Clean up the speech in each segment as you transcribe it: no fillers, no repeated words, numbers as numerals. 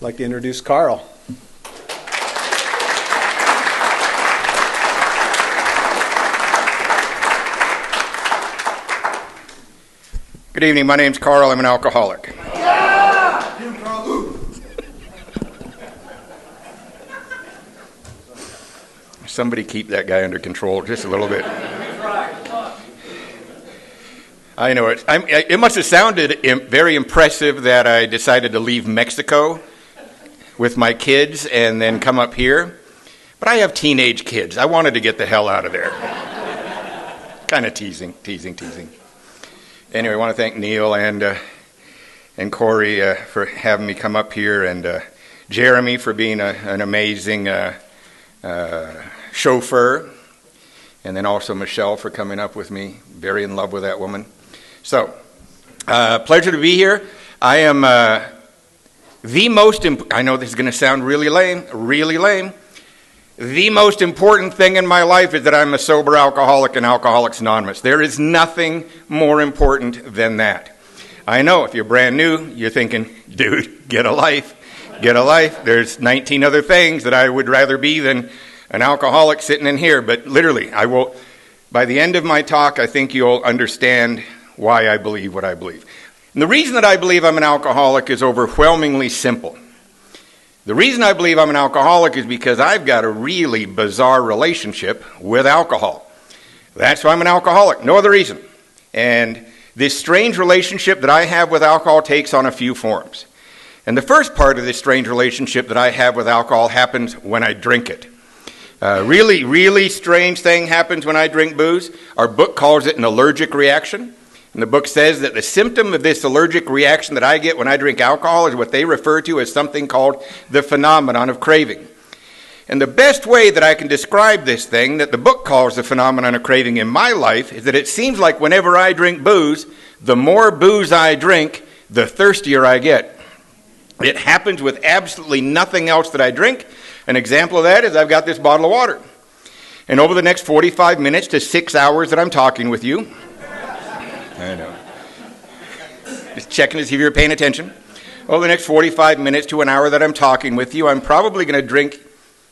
I'd like to introduce Karl. Good evening. My name's Karl. I'm an alcoholic. Somebody keep that guy under control just a little bit. I know it. It must have sounded very impressive that I decided to leave Mexico with my kids and then come up here. But I have teenage kids. I wanted to get the hell out of there. Kind of teasing. Anyway, I want to thank Neil and Corey for having me come up here, and Jeremy for being an amazing chauffeur, and then also Michelle for coming up with me. Very in love with that woman. So, pleasure to be here. I am the most, I know this is going to sound really lame. The most important thing in my life is that I'm a sober alcoholic in Alcoholics Anonymous. There is nothing more important than that. I know if you're brand new, you're thinking, dude, get a life. There's 19 other things that I would rather be than an alcoholic sitting in here. But literally, by the end of my talk, I think you'll understand why I believe what I believe. And the reason that I believe I'm an alcoholic is overwhelmingly simple. The reason I believe I'm an alcoholic is because I've got a really bizarre relationship with alcohol. That's why I'm an alcoholic, no other reason. And this strange relationship that I have with alcohol takes on a few forms. And the first part of this strange relationship that I have with alcohol happens when I drink it. Really strange thing happens when I drink booze. Our book calls it an allergic reaction. And the book says that the symptom of this allergic reaction that I get when I drink alcohol is what they refer to as something called the phenomenon of craving. And the best way that I can describe this thing that the book calls the phenomenon of craving in my life is that it seems like whenever I drink booze, the more booze I drink, the thirstier I get. It happens with absolutely nothing else that I drink. An example of that is I've got this bottle of water. And over the next 45 minutes to 6 hours that I'm talking with you, I know. Just checking to see if you're paying attention. Over the next 45 minutes to an hour that I'm talking with you, I'm probably going to drink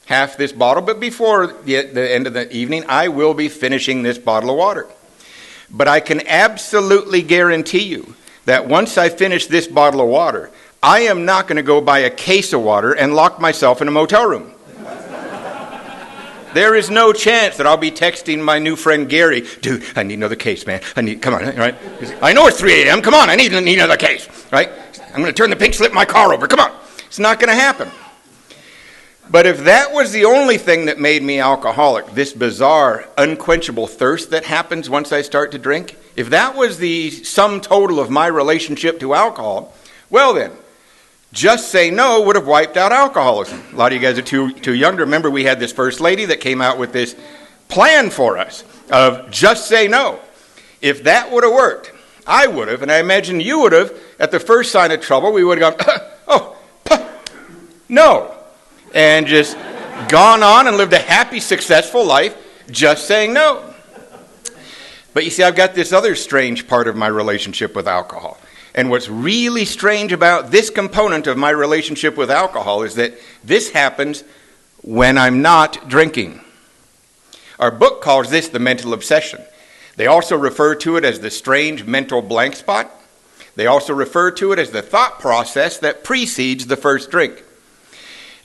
half this bottle, but before the end of the evening, I will be finishing this bottle of water. But I can absolutely guarantee you that once I finish this bottle of water, I am not going to go buy a case of water and lock myself in a motel room. There is no chance that I'll be texting my new friend Gary, dude, I need another case, man. Come on, right? I know it's 3 a.m. Come on, I need another case, right? I'm going to turn the pink slip in my car over. Come on. It's not going to happen. But if that was the only thing that made me alcoholic, this bizarre, unquenchable thirst that happens once I start to drink, if that was the sum total of my relationship to alcohol, well then, Just Say No would have wiped out alcoholism. A lot of you guys are too young to remember we had this first lady that came out with this plan for us of just say no. If that would have worked, I would have, and I imagine you would have, at the first sign of trouble, we would have gone, no, and just gone on and lived a happy, successful life just saying no. But you see, I've got this other strange part of my relationship with alcohol. And what's really strange about this component of my relationship with alcohol is that this happens when I'm not drinking. Our book calls this the mental obsession. They also refer to it as the strange mental blank spot. They also refer to it as the thought process that precedes the first drink.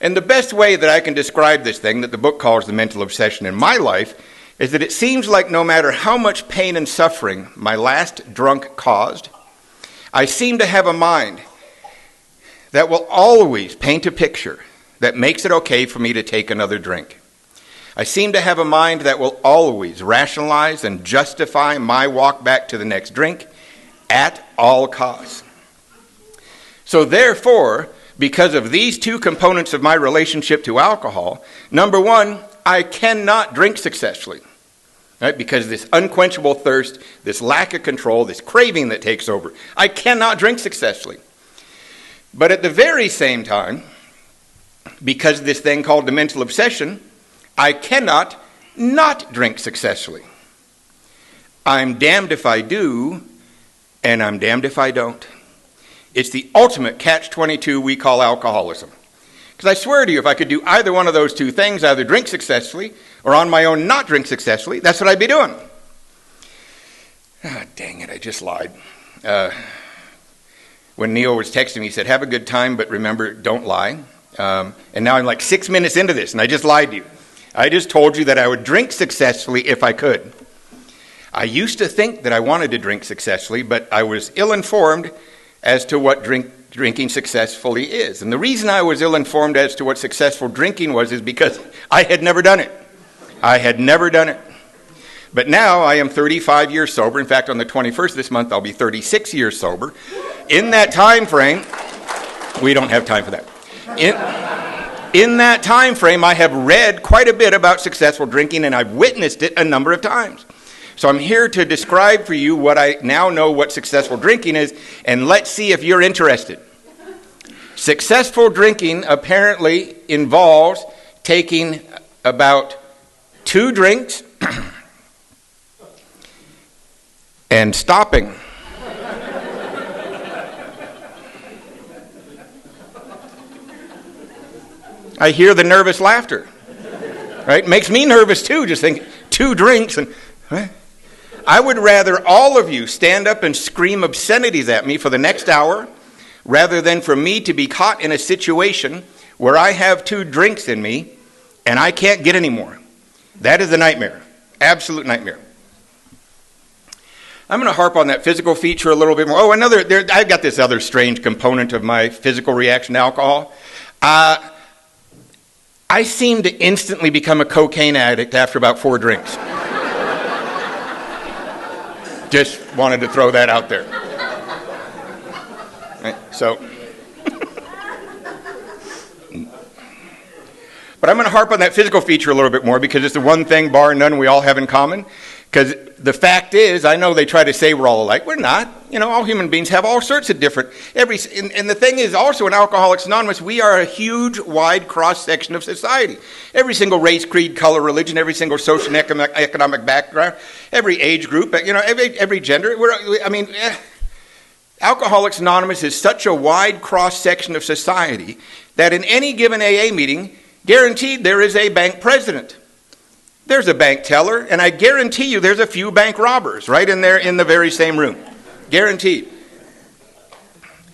And the best way that I can describe this thing that the book calls the mental obsession in my life is that it seems like no matter how much pain and suffering my last drunk caused, I seem to have a mind that will always paint a picture that makes it okay for me to take another drink. I seem to have a mind that will always rationalize and justify my walk back to the next drink at all costs. So therefore, because of these two components of my relationship to alcohol, number one, I cannot drink successfully. Right? Because this unquenchable thirst, this lack of control, this craving that takes over, I cannot drink successfully. But at the very same time, because of this thing called the mental obsession, I cannot not drink successfully. I'm damned if I do, and I'm damned if I don't. It's the ultimate catch-22 we call alcoholism. Because I swear to you, if I could do either one of those two things, either drink successfully or on my own not drink successfully, that's what I'd be doing. Ah, dang it, I just lied. When Neil was texting me, he said, have a good time, but remember, don't lie. And now I'm like 6 minutes into this, and I just lied to you. I just told you that I would drink successfully if I could. I used to think that I wanted to drink successfully, but I was ill-informed as to what drinking successfully is. And the reason I was ill-informed as to what successful drinking was is because I had never done it. I had never done it. But now I am 35 years sober. In fact, on the 21st of this month, I'll be 36 years sober. In that time frame, we don't have time for that. In that time frame, I have read quite a bit about successful drinking, and I've witnessed it a number of times. So I'm here to describe for you what I now know what successful drinking is, and let's see if you're interested. Successful drinking apparently involves taking about 2 drinks and stopping. I hear the nervous laughter, right? Makes me nervous too, just think 2 drinks and... Right? I would rather all of you stand up and scream obscenities at me for the next hour rather than for me to be caught in a situation where I have 2 drinks in me and I can't get any more. That is a nightmare. Absolute nightmare. I'm going to harp on that physical feature a little bit more. Oh, I've got this other strange component of my physical reaction to alcohol. I seem to instantly become a cocaine addict after about 4 drinks. Just wanted to throw that out there. Right, so, but I'm going to harp on that physical feature a little bit more because it's the one thing, bar none, we all have in common. Because the fact is, I know they try to say we're all alike. We're not. You know, all human beings have all sorts of different... And the thing is also in Alcoholics Anonymous, we are a huge, wide cross-section of society. Every single race, creed, color, religion, every single social and economic background, every age group, you know, every gender. Alcoholics Anonymous is such a wide cross-section of society that in any given AA meeting, guaranteed there is a bank president. There's a bank teller, and I guarantee you there's a few bank robbers right in there in the very same room. Guaranteed.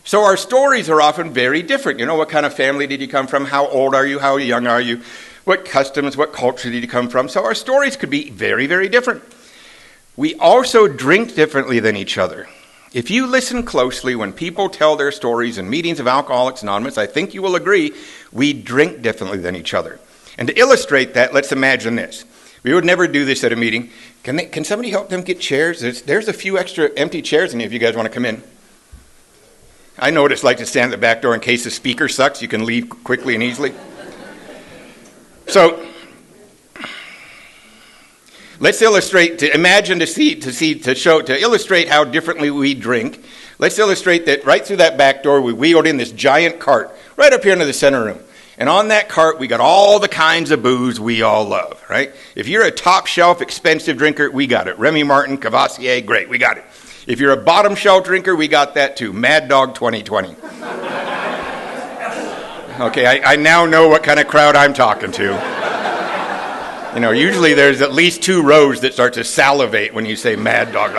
So our stories are often very different. You know, what kind of family did you come from? How old are you? How young are you? What customs, what culture did you come from? So our stories could be very, very different. We also drink differently than each other. If you listen closely when people tell their stories in meetings of Alcoholics Anonymous, I think you will agree we drink differently than each other. And to illustrate that, let's imagine this. We would never do this at a meeting. Can somebody help them get chairs? There's a few extra empty chairs in here if you guys want to come in. I know what it's like to stand at the back door in case the speaker sucks. You can leave quickly and easily. So let's illustrate, to illustrate how differently we drink. Let's illustrate that right through that back door, we wheeled in this giant cart right up here into the center room. And on that cart, we got all the kinds of booze we all love, right? If you're a top shelf expensive drinker, we got it. Remy Martin, Cavassier, great, we got it. If you're a bottom shelf drinker, we got that too. Mad Dog 2020. Okay, I now know what kind of crowd I'm talking to. You know, usually there's at least 2 rows that start to salivate when you say Mad Dog.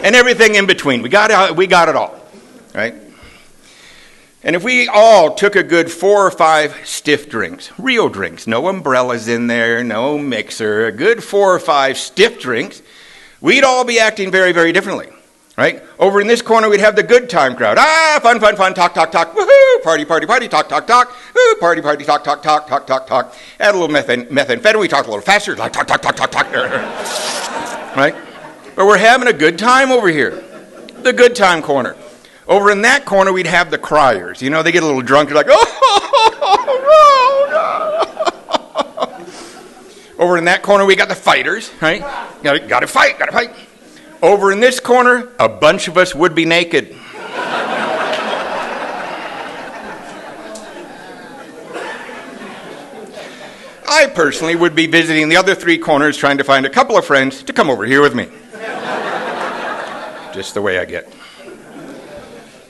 And everything in between. We got it all, right? And if we all took a good 4 or 5 stiff drinks, real drinks, no umbrellas in there, no mixer, a good 4 or 5 stiff drinks, we'd all be acting very, very differently, right? Over in this corner, we'd have the good time crowd. Fun, fun, fun, talk, talk, talk, woohoo, party, party, party, talk, talk, talk, woo, party, party, talk, talk, talk, talk, talk, talk. Add a little methamphetamine, we talk a little faster, like talk, talk, talk, talk, talk, right? But we're having a good time over here, the good time corner. Over in that corner, we'd have the criers. You know, they get a little drunk. They're like, oh, no, no. Over in that corner, we got the fighters, right? Got to fight, got to fight. Over in this corner, a bunch of us would be naked. I personally would be visiting the other 3 corners trying to find a couple of friends to come over here with me. just the way I get.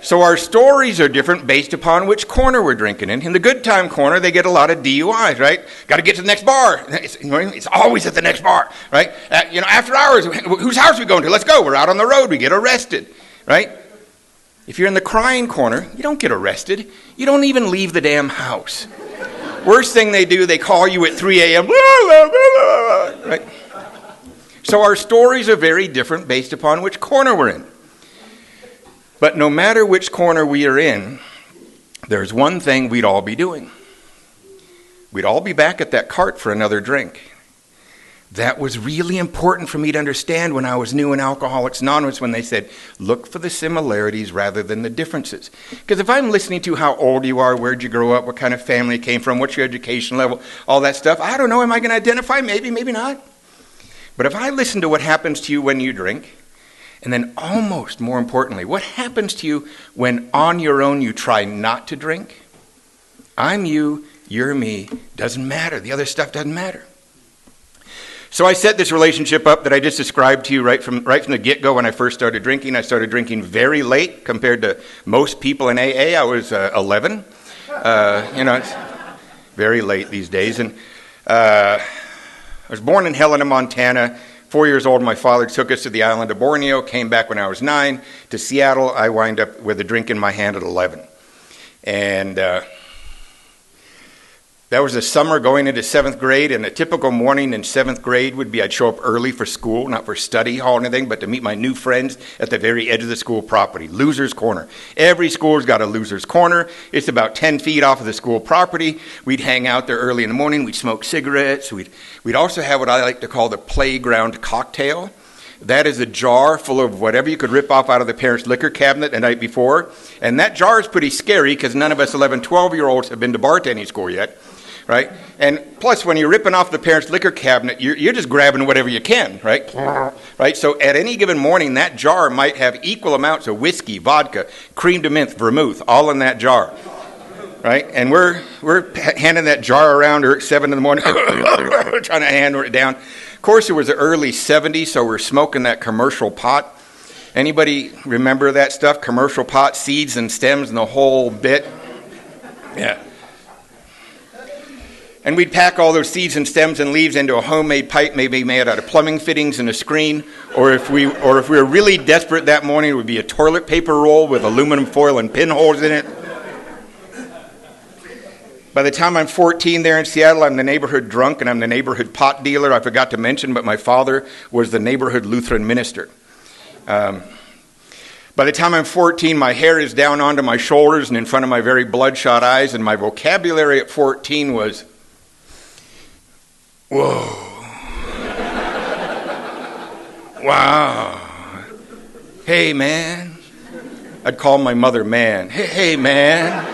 So our stories are different based upon which corner we're drinking in. In the good time corner, they get a lot of DUIs, right? Got to get to the next bar. It's always at the next bar, right? After hours, whose house are we going to? Let's go. We're out on the road. We get arrested, right? If you're in the crying corner, you don't get arrested. You don't even leave the damn house. Worst thing they do, they call you at 3 a.m. Right? So our stories are very different based upon which corner we're in. But no matter which corner we are in, there's one thing we'd all be doing. We'd all be back at that cart for another drink. That was really important for me to understand when I was new in Alcoholics Anonymous, when they said, look for the similarities rather than the differences. Because if I'm listening to how old you are, where'd you grow up, what kind of family you came from, what's your education level, all that stuff, I don't know, am I going to identify? Maybe, maybe not. But if I listen to what happens to you when you drink, and then almost more importantly, what happens to you when on your own you try not to drink? I'm you, you're me, doesn't matter. The other stuff doesn't matter. So I set this relationship up that I just described to you right from the get-go when I first started drinking. I started drinking very late compared to most people in AA. I was 11. It's very late these days. And I was born in Helena, Montana. 4 years old, my father took us to the island of Borneo, came back when I was 9 to Seattle. I wind up with a drink in my hand at 11. And that was a summer going into 7th grade, and a typical morning in 7th grade would be I'd show up early for school, not for study hall or anything, but to meet my new friends at the very edge of the school property, Loser's Corner. Every school's got a Loser's Corner. It's about 10 feet off of the school property. We'd hang out there early in the morning. We'd smoke cigarettes. We'd also have what I like to call the playground cocktail. That is a jar full of whatever you could rip off out of the parents' liquor cabinet the night before. And that jar is pretty scary because none of us 11, 12-year-olds have been to bartending school yet. Right? And plus, when you're ripping off the parents' liquor cabinet, you're just grabbing whatever you can, right? Right? So at any given morning, that jar might have equal amounts of whiskey, vodka, cream de menthe, vermouth, all in that jar. Right? And we're handing that jar around at 7 in the morning, trying to hammer it down. Of course, it was the early 70s, so we're smoking that commercial pot. Anybody remember that stuff? Commercial pot, seeds and stems and the whole bit? Yeah. And we'd pack all those seeds and stems and leaves into a homemade pipe, maybe made out of plumbing fittings and a screen. Or if we were really desperate that morning, it would be a toilet paper roll with aluminum foil and pinholes in it. By the time I'm 14 there in Seattle, I'm the neighborhood drunk and I'm the neighborhood pot dealer. I forgot to mention, but my father was the neighborhood Lutheran minister. By the time I'm 14, my hair is down onto my shoulders and in front of my very bloodshot eyes, and my vocabulary at 14 was, whoa. Wow. Hey, man. I'd call my mother man. Hey, man.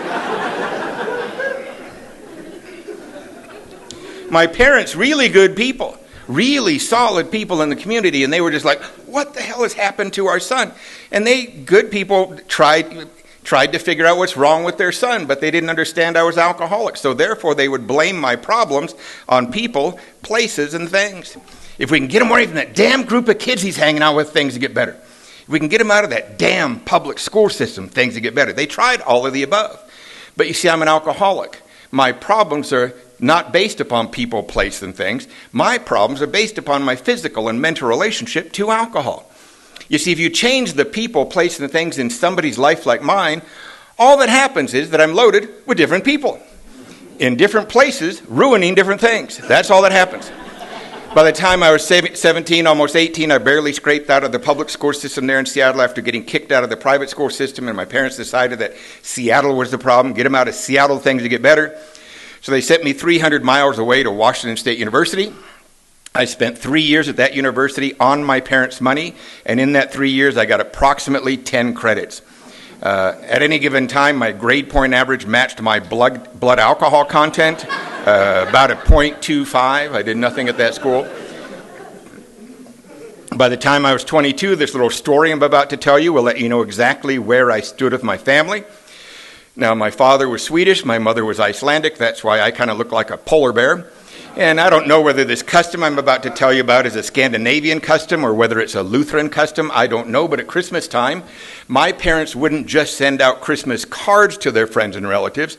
My parents, really good people, really solid people in the community, and they were just like, what the hell has happened to our son? And they, good people, tried to figure out what's wrong with their son, but they didn't understand I was alcoholic. So therefore, they would blame my problems on people, places, and things. If we can get him away from that damn group of kids he's hanging out with, things get better. If we can get him out of that damn public school system, things get better. They tried all of the above. But you see, I'm an alcoholic. My problems are not based upon people, place, and things. My problems are based upon my physical and mental relationship to alcohol. You see, if you change the people, place, and things in somebody's life like mine, all that happens is that I'm loaded with different people in different places, ruining different things. That's all that happens. By the time I was 17, almost 18, I barely scraped out of the public school system there in Seattle after getting kicked out of the private school system, and my parents decided that Seattle was the problem. Get them out of Seattle, things would get better. So they sent me 300 miles away to Washington State University. I spent 3 years at that university on my parents' money, and in that 3 years I got approximately 10 credits. At any given time, my grade point average matched my blood alcohol content, about a 0.25. I did nothing at that school. By the time I was 22, this little story I'm about to tell you will let you know exactly where I stood with my family. Now, my father was Swedish, my mother was Icelandic. That's why I kind of look like a polar bear. And I don't know whether this custom I'm about to tell you about is a Scandinavian custom or whether it's a Lutheran custom. I don't know, but at Christmas time, my parents wouldn't just send out Christmas cards to their friends and relatives.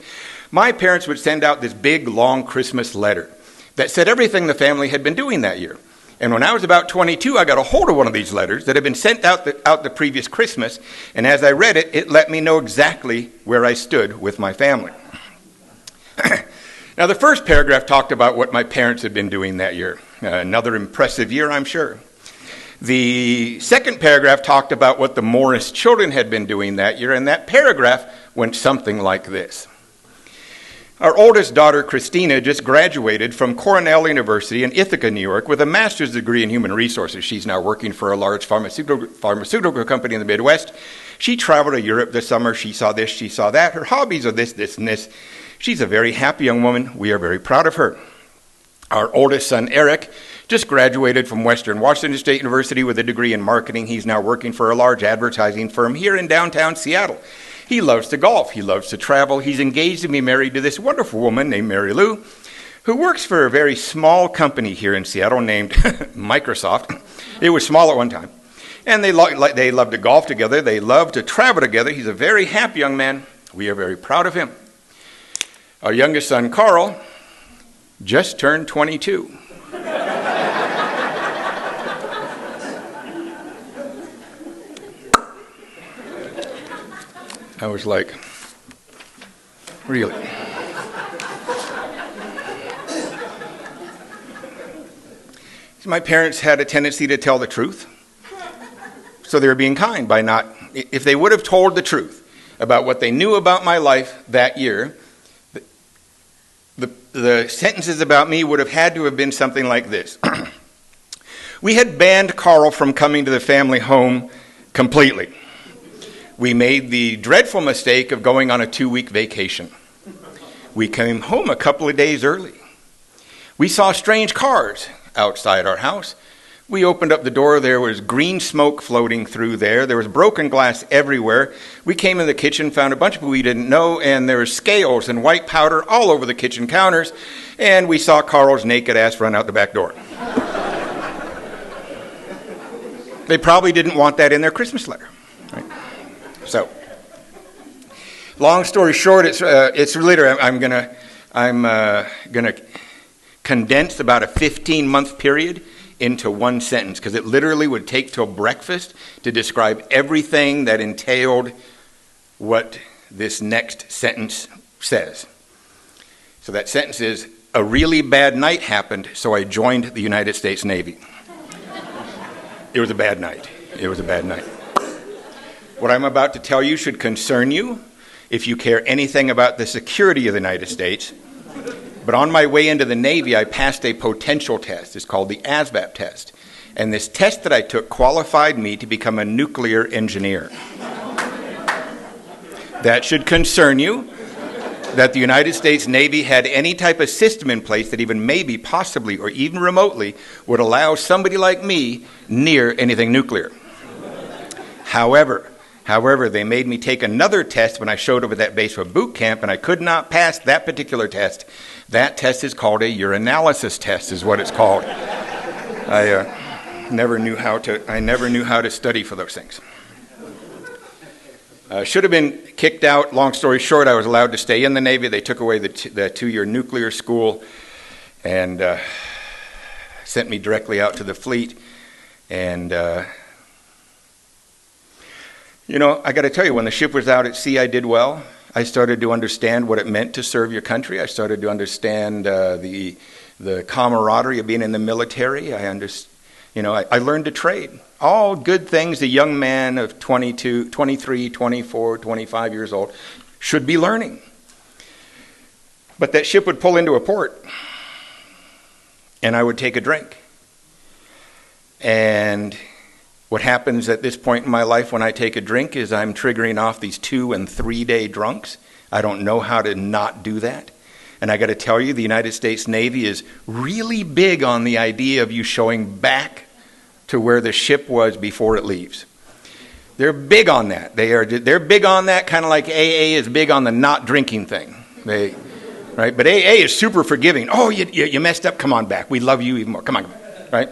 My parents would send out this big, long Christmas letter that said everything the family had been doing that year. And when I was about 22, I got a hold of one of these letters that had been sent out the previous Christmas. And as I read it, it let me know exactly where I stood with my family. Now, the first paragraph talked about what my parents had been doing that year. Another impressive year, I'm sure. The second paragraph talked about what the Morris children had been doing that year, and that paragraph went something like this. Our oldest daughter, Christina, just graduated from Cornell University in Ithaca, New York, with a master's degree in human resources. She's now working for a large pharmaceutical company in the Midwest. She traveled to Europe this summer. She saw this, she saw that. Her hobbies are this, this, and this. She's a very happy young woman. We are very proud of her. Our oldest son, Eric, just graduated from Western Washington State University with a degree in marketing. He's now working for a large advertising firm here in downtown Seattle. He loves to golf. He loves to travel. He's engaged to be married to this wonderful woman named Mary Lou, who works for a very small company here in Seattle named Microsoft. It was small at one time. And they love to golf together. They love to travel together. He's a very happy young man. We are very proud of him. Our youngest son, Karl, just turned 22. I was like, really? My parents had a tendency to tell the truth, so they were being kind by not, if they would have told the truth about what they knew about my life that year, the sentences about me would have had to have been something like this. We had banned Karl from coming to the family home completely. We made the dreadful mistake of going on a 2-week vacation. We came home a couple of days early. We saw strange cars outside our house. We opened up the door. There was green smoke floating through there. There was broken glass everywhere. We came in the kitchen, found a bunch of people we didn't know, and there was scales and white powder all over the kitchen counters, and we saw Karl's naked ass run out the back door. They probably didn't want that in their Christmas letter. Right? So, long story short, it's literally, I'm gonna condense about a 15-month period into one sentence, because it literally would take till breakfast to describe everything that entailed what this next sentence says. So that sentence is, a really bad night happened, so I joined the United States Navy. It was a bad night. It was a bad night. What I'm about to tell you should concern you if you care anything about the security of the United States. But on my way into the Navy, I passed a potential test. It's called the ASVAB test. And this test that I took qualified me to become a nuclear engineer. That should concern you, that the United States Navy had any type of system in place that even maybe, possibly, or even remotely would allow somebody like me near anything nuclear. However, they made me take another test when I showed up at that base for boot camp, and I could not pass that particular test. That test is called a urinalysis test, is what it's called. I never knew how to study for those things. Should have been kicked out. Long story short, I was allowed to stay in the Navy. They took away the 2-year nuclear school and sent me directly out to the fleet. And I got to tell you, when the ship was out at sea, I did well. I started to understand what it meant to serve your country. I started to understand the camaraderie of being in the military. I learned to trade. All good things a young man of 22, 23, 24, 25 years old should be learning. But that ship would pull into a port, and I would take a drink. And what happens at this point in my life when I take a drink is I'm triggering off these 2- and 3-day drunks. I don't know how to not do that. And I got to tell you, the United States Navy is really big on the idea of you showing back to where the ship was before it leaves. They're big on that. They're big on that, kind of like AA is big on the not drinking thing. right? But AA is super forgiving. Oh, you messed up. Come on back. We love you even more. Come on, right?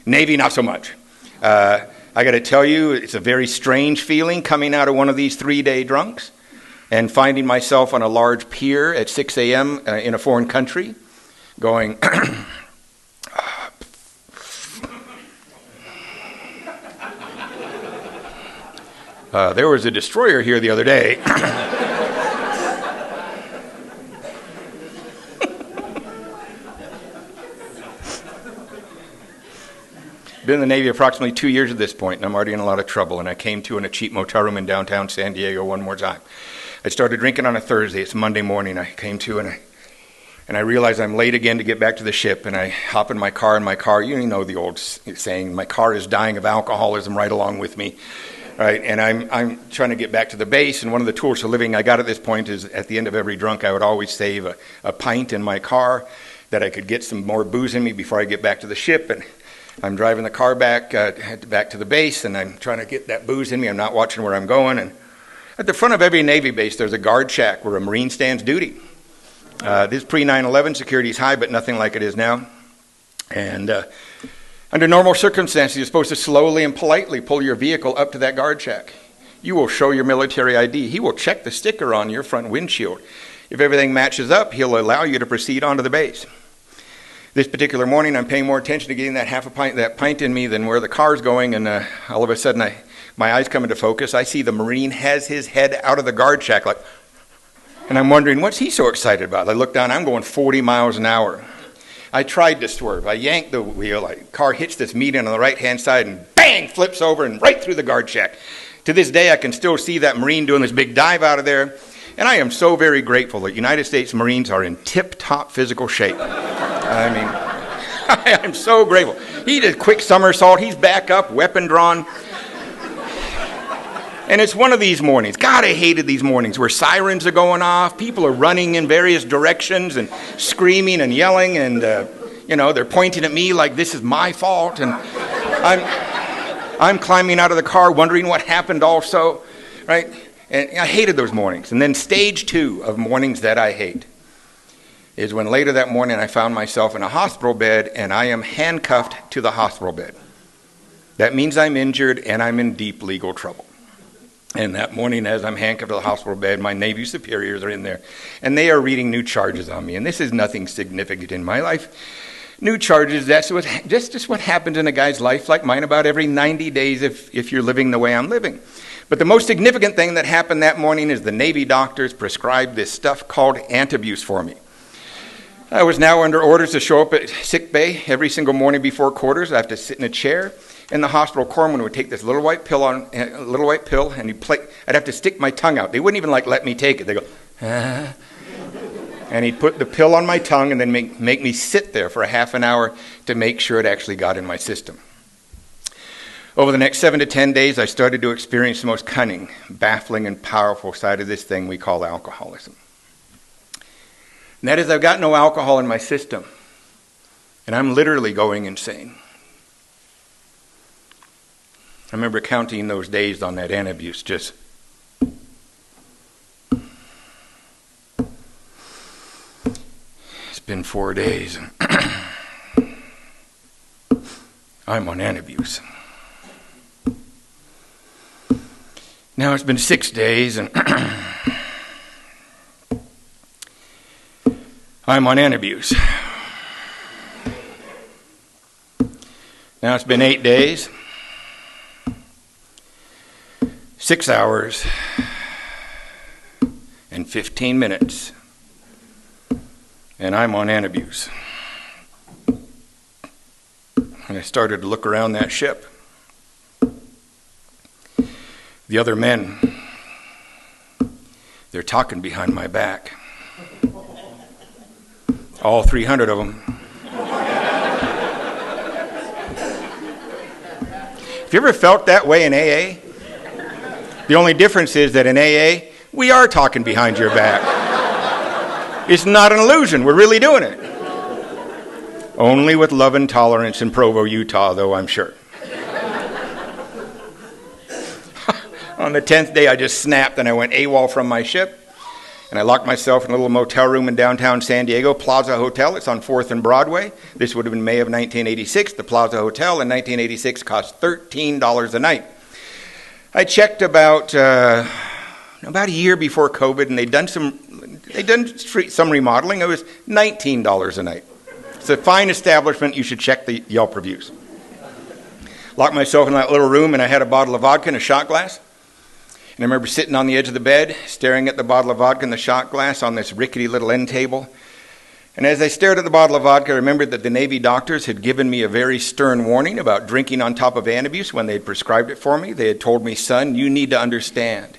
Navy, not so much. I got to tell you, it's a very strange feeling coming out of one of these 3-day drunks and finding myself on a large pier at 6 a.m. In a foreign country going... there was a destroyer here the other day. Been in the Navy approximately 2 years at this point, and I'm already in a lot of trouble, and I came to in a cheap motel room in downtown San Diego one more time. I started drinking on a Thursday. It's Monday morning. I came to, and I realized I'm late again to get back to the ship, and I hop in my car, you know the old saying, my car is dying of alcoholism right along with me. Right, and I'm trying to get back to the base, and one of the tools for living I got at this point is at the end of every drunk, I would always save a pint in my car that I could get some more booze in me before I get back to the ship. And I'm driving the car back to the base, and I'm trying to get that booze in me. I'm not watching where I'm going. And at the front of every Navy base, there's a guard shack where a Marine stands duty. This pre-9/11, security's high, but nothing like it is now. And under normal circumstances, you're supposed to slowly and politely pull your vehicle up to that guard shack. You will show your military ID. He will check the sticker on your front windshield. If everything matches up, he'll allow you to proceed onto the base. This particular morning, I'm paying more attention to getting that pint in me than where the car's going, and all of a sudden, my eyes come into focus. I see the Marine has his head out of the guard shack, and I'm wondering, what's he so excited about? I look down, I'm going 40 miles an hour. I tried to swerve. I yanked the wheel. Car hits this median on the right-hand side and bang, flips over and right through the guard shack. To this day, I can still see that Marine doing this big dive out of there. And I am so very grateful that United States Marines are in tip-top physical shape. I mean, I'm so grateful. He did a quick somersault. He's back up, weapon drawn. And it's one of these mornings. God, I hated these mornings where sirens are going off. People are running in various directions and screaming and yelling. And, they're pointing at me like this is my fault. And I'm climbing out of the car wondering what happened also. Right? And I hated those mornings. And then stage 2 of mornings that I hate is when later that morning I found myself in a hospital bed and I am handcuffed to the hospital bed. That means I'm injured and I'm in deep legal trouble. And that morning, as I'm handcuffed to the hospital bed, my Navy superiors are in there, and they are reading new charges on me. And this is nothing significant in my life. New charges, that's just what happens in a guy's life like mine about every 90 days if you're living the way I'm living. But the most significant thing that happened that morning is the Navy doctors prescribed this stuff called antabuse for me. I was now under orders to show up at sick bay every single morning before quarters. I have to sit in a chair. And the hospital corpsman would take this little white pill, and I'd have to stick my tongue out. They wouldn't even let me take it. They go, ah. And he'd put the pill on my tongue and then make me sit there for a half an hour to make sure it actually got in my system. Over the next 7 to 10 days, I started to experience the most cunning, baffling, and powerful side of this thing we call alcoholism. And that is, I've got no alcohol in my system, and I'm literally going insane. I remember counting those days on that antabuse, just it's been 4 days. I'm on antabuse. Now it's been 6 days and I'm on antabuse. Now it's been 8 days. 6 hours and 15 minutes, and I'm on antabuse. And I started to look around that ship. The other men, they're talking behind my back. All 300 of them. Have you ever felt that way in AA? The only difference is that in AA, we are talking behind your back. It's not an illusion. We're really doing it. Only with love and tolerance in Provo, Utah, though, I'm sure. On the 10th day, I just snapped and I went AWOL from my ship. And I locked myself in a little motel room in downtown San Diego, Plaza Hotel. It's on 4th and Broadway. This would have been May of 1986. The Plaza Hotel in 1986 cost $13 a night. I checked about a year before COVID, and they'd done some remodeling. It was $19 a night. It's a fine establishment. You should check the Yelp reviews. Locked myself in that little room, and I had a bottle of vodka and a shot glass. And I remember sitting on the edge of the bed, staring at the bottle of vodka and the shot glass on this rickety little end table. And as I stared at the bottle of vodka, I remembered that the Navy doctors had given me a very stern warning about drinking on top of Antabuse when they had prescribed it for me. They had told me, son, you need to understand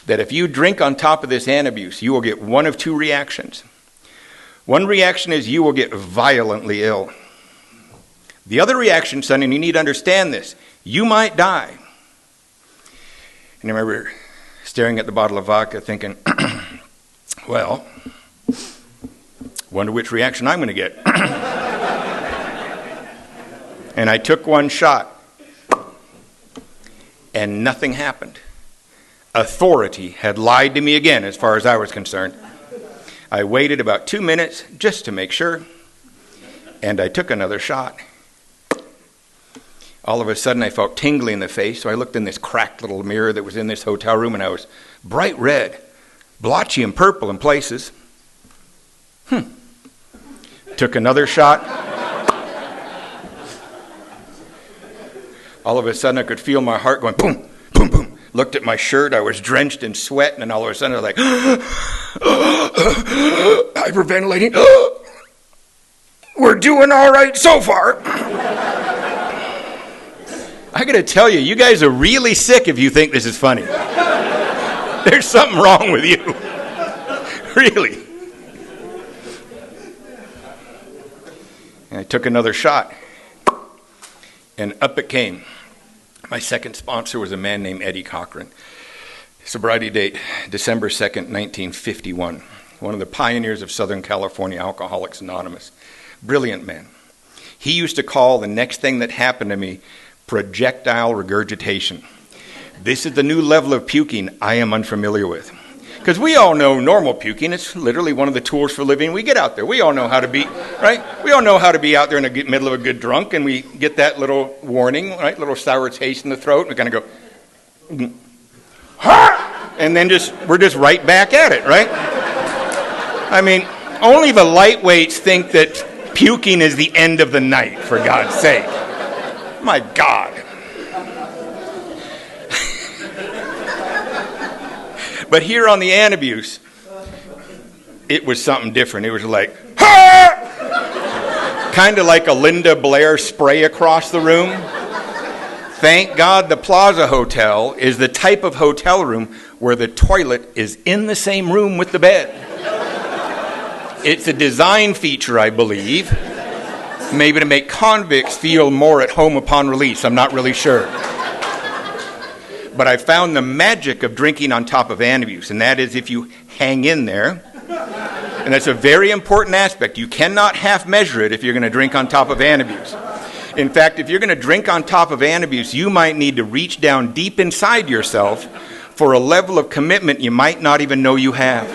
that if you drink on top of this Antabuse, you will get one of two reactions. One reaction is you will get violently ill. The other reaction, son, and you need to understand this, you might die. And I remember staring at the bottle of vodka thinking, well, wonder which reaction I'm going to get. And I took one shot, and nothing happened. Authority had lied to me again as far as I was concerned. I waited about 2 minutes just to make sure, and I took another shot. All of a sudden, I felt tingly in the face, so I looked in this cracked little mirror that was in this hotel room, and I was bright red, blotchy and purple in places. Took another shot. All of a sudden, I could feel my heart going boom, boom, boom. Looked at my shirt. I was drenched in sweat, and then all of a sudden, I was like, hyperventilating. We're doing all right so far. I got to tell you, you guys are really sick if you think this is funny. There's something wrong with you. Really. And I took another shot, and up it came. My second sponsor was a man named Eddie Cochran. Sobriety date, December 2nd, 1951. One of the pioneers of Southern California Alcoholics Anonymous. Brilliant man. He used to call the next thing that happened to me projectile regurgitation. This is the new level of puking I am unfamiliar with. Because we all know normal puking. It's literally one of the tools for living. We get out there. We all know how to be, right? We all know how to be out there in the middle of a good drunk, and we get that little warning, right? Little sour taste in the throat, and we kind of go, and then we're just right back at it, right? I mean, only the lightweights think that puking is the end of the night, for God's sake. My God. But here on the Antabuse, it was something different. It was like, kind of like a Linda Blair spray across the room. Thank God the Plaza Hotel is the type of hotel room where the toilet is in the same room with the bed. It's a design feature, I believe. Maybe to make convicts feel more at home upon release. I'm not really sure. But I found the magic of drinking on top of Antabuse, and that is if you hang in there. And that's a very important aspect. You cannot half measure it if you're going to drink on top of Antabuse. In fact, if you're going to drink on top of Antabuse, you might need to reach down deep inside yourself for a level of commitment you might not even know you have.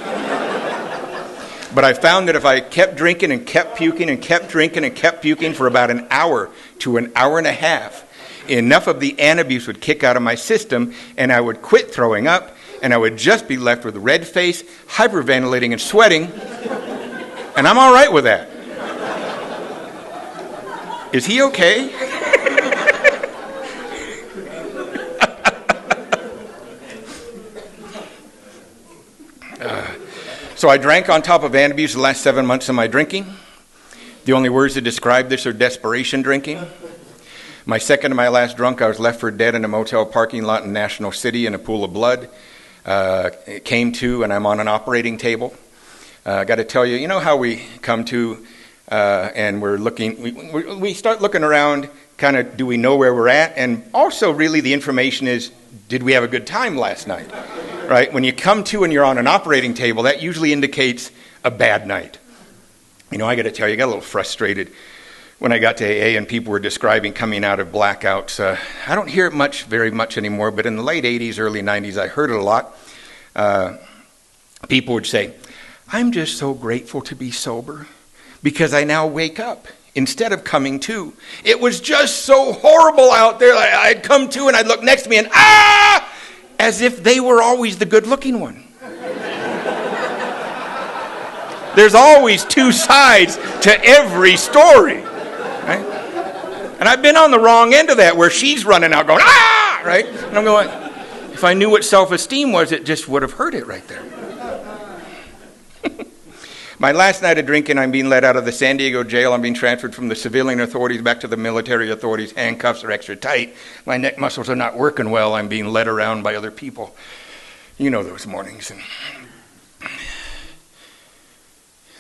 But I found that if I kept drinking and kept puking and kept drinking and kept puking for about an hour to an hour and a half, enough of the Antabuse would kick out of my system, and I would quit throwing up, and I would just be left with a red face, hyperventilating and sweating, and I'm all right with that. Is he okay? So I drank on top of Antabuse the last 7 months of my drinking. The only words to describe this are desperation drinking. My second to my last drunk, I was left for dead in a motel parking lot in National City in a pool of blood. It came to, and I'm on an operating table. I got to tell you, you know how we come to and we're looking, we start looking around, kind of, do we know where we're at? And also, really, the information is, did we have a good time last night? Right? When you come to and you're on an operating table, that usually indicates a bad night. You know, I got to tell you, I got a little frustrated when I got to AA and people were describing coming out of blackouts. I don't hear it very much anymore, but in the late 80s, early 90s, I heard it a lot. people would say, I'm just so grateful to be sober because I now wake up instead of coming to. It was just so horrible out there. I'd come to and I'd look next to me and as if they were always the good-looking one. There's always two sides to every story, right? And I've been on the wrong end of that where she's running out going, right? And I'm going, if I knew what self-esteem was, it just would have hurt it right there. My last night of drinking, I'm being let out of the San Diego jail. I'm being transferred from the civilian authorities back to the military authorities. Handcuffs are extra tight. My neck muscles are not working well. I'm being led around by other people. You know those mornings. And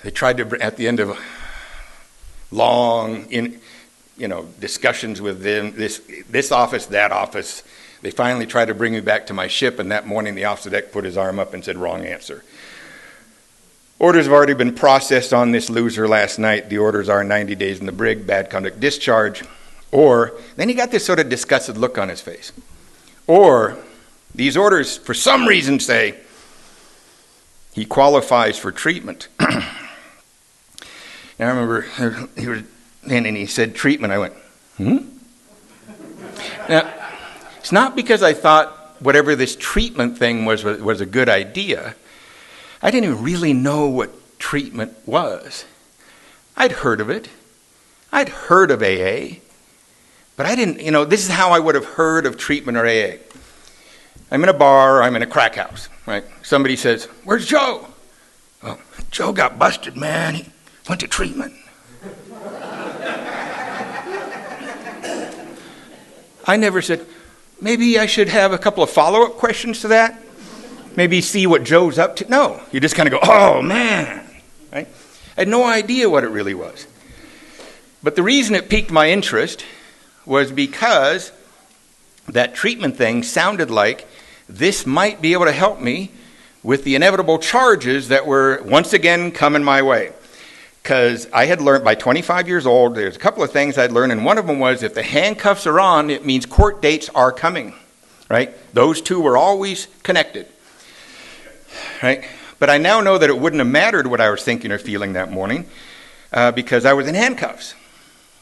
they tried to, at the end of long, discussions with them, this office, that office, they finally tried to bring me back to my ship. And that morning, the officer deck put his arm up and said, "Wrong answer. Orders have already been processed on this loser last night. The orders are 90 days in the brig, bad conduct discharge." Or, then he got this sort of disgusted look on his face. Or, these orders, for some reason, say he qualifies for treatment. And I remember he said treatment. I went, Now, it's not because I thought whatever this treatment thing was a good idea. I didn't even really know what treatment was. I'd heard of it. I'd heard of AA. But I didn't, this is how I would have heard of treatment or AA. I'm in a bar, I'm in a crack house, right? Somebody says, "Where's Joe?" "Well, Joe got busted, man. He went to treatment." I never said, maybe I should have a couple of follow-up questions to that. Maybe see what Joe's up to. No, you just kind of go, "Oh, man." Right? I had no idea what it really was. But the reason it piqued my interest was because that treatment thing sounded like this might be able to help me with the inevitable charges that were once again coming my way. Because I had learned by 25 years old, there's a couple of things I'd learned, and one of them was if the handcuffs are on, it means court dates are coming. Right? Those two were always connected. Right? But I now know that it wouldn't have mattered what I was thinking or feeling that morning because I was in handcuffs.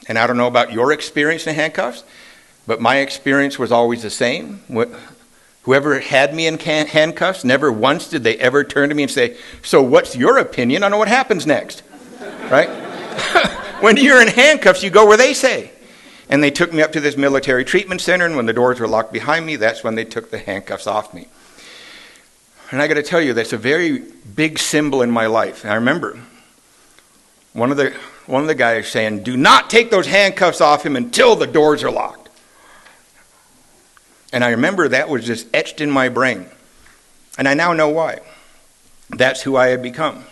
And I don't know about your experience in handcuffs, but my experience was always the same. Whoever had me in handcuffs, never once did they ever turn to me and say, "So what's your opinion on what happens next?" Right? When you're in handcuffs, you go where they say. And they took me up to this military treatment center, and when the doors were locked behind me, that's when they took the handcuffs off me. And I got to tell you, that's a very big symbol in my life. And I remember one of the guys saying, "Do not take those handcuffs off him until the doors are locked." And I remember that was just etched in my brain. And I now know why. That's who I had become.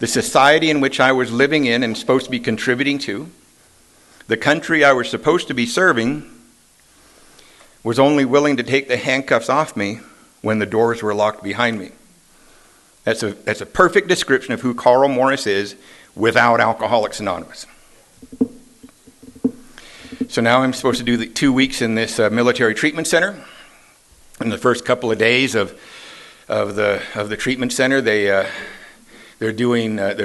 The society in which I was living in and supposed to be contributing to, the country I was supposed to be serving, was only willing to take the handcuffs off me when the doors were locked behind me. That's a perfect description of who Karl Morris is without Alcoholics Anonymous. So now I'm supposed to do the 2 weeks in this military treatment center. In the first couple of days of the treatment center, they're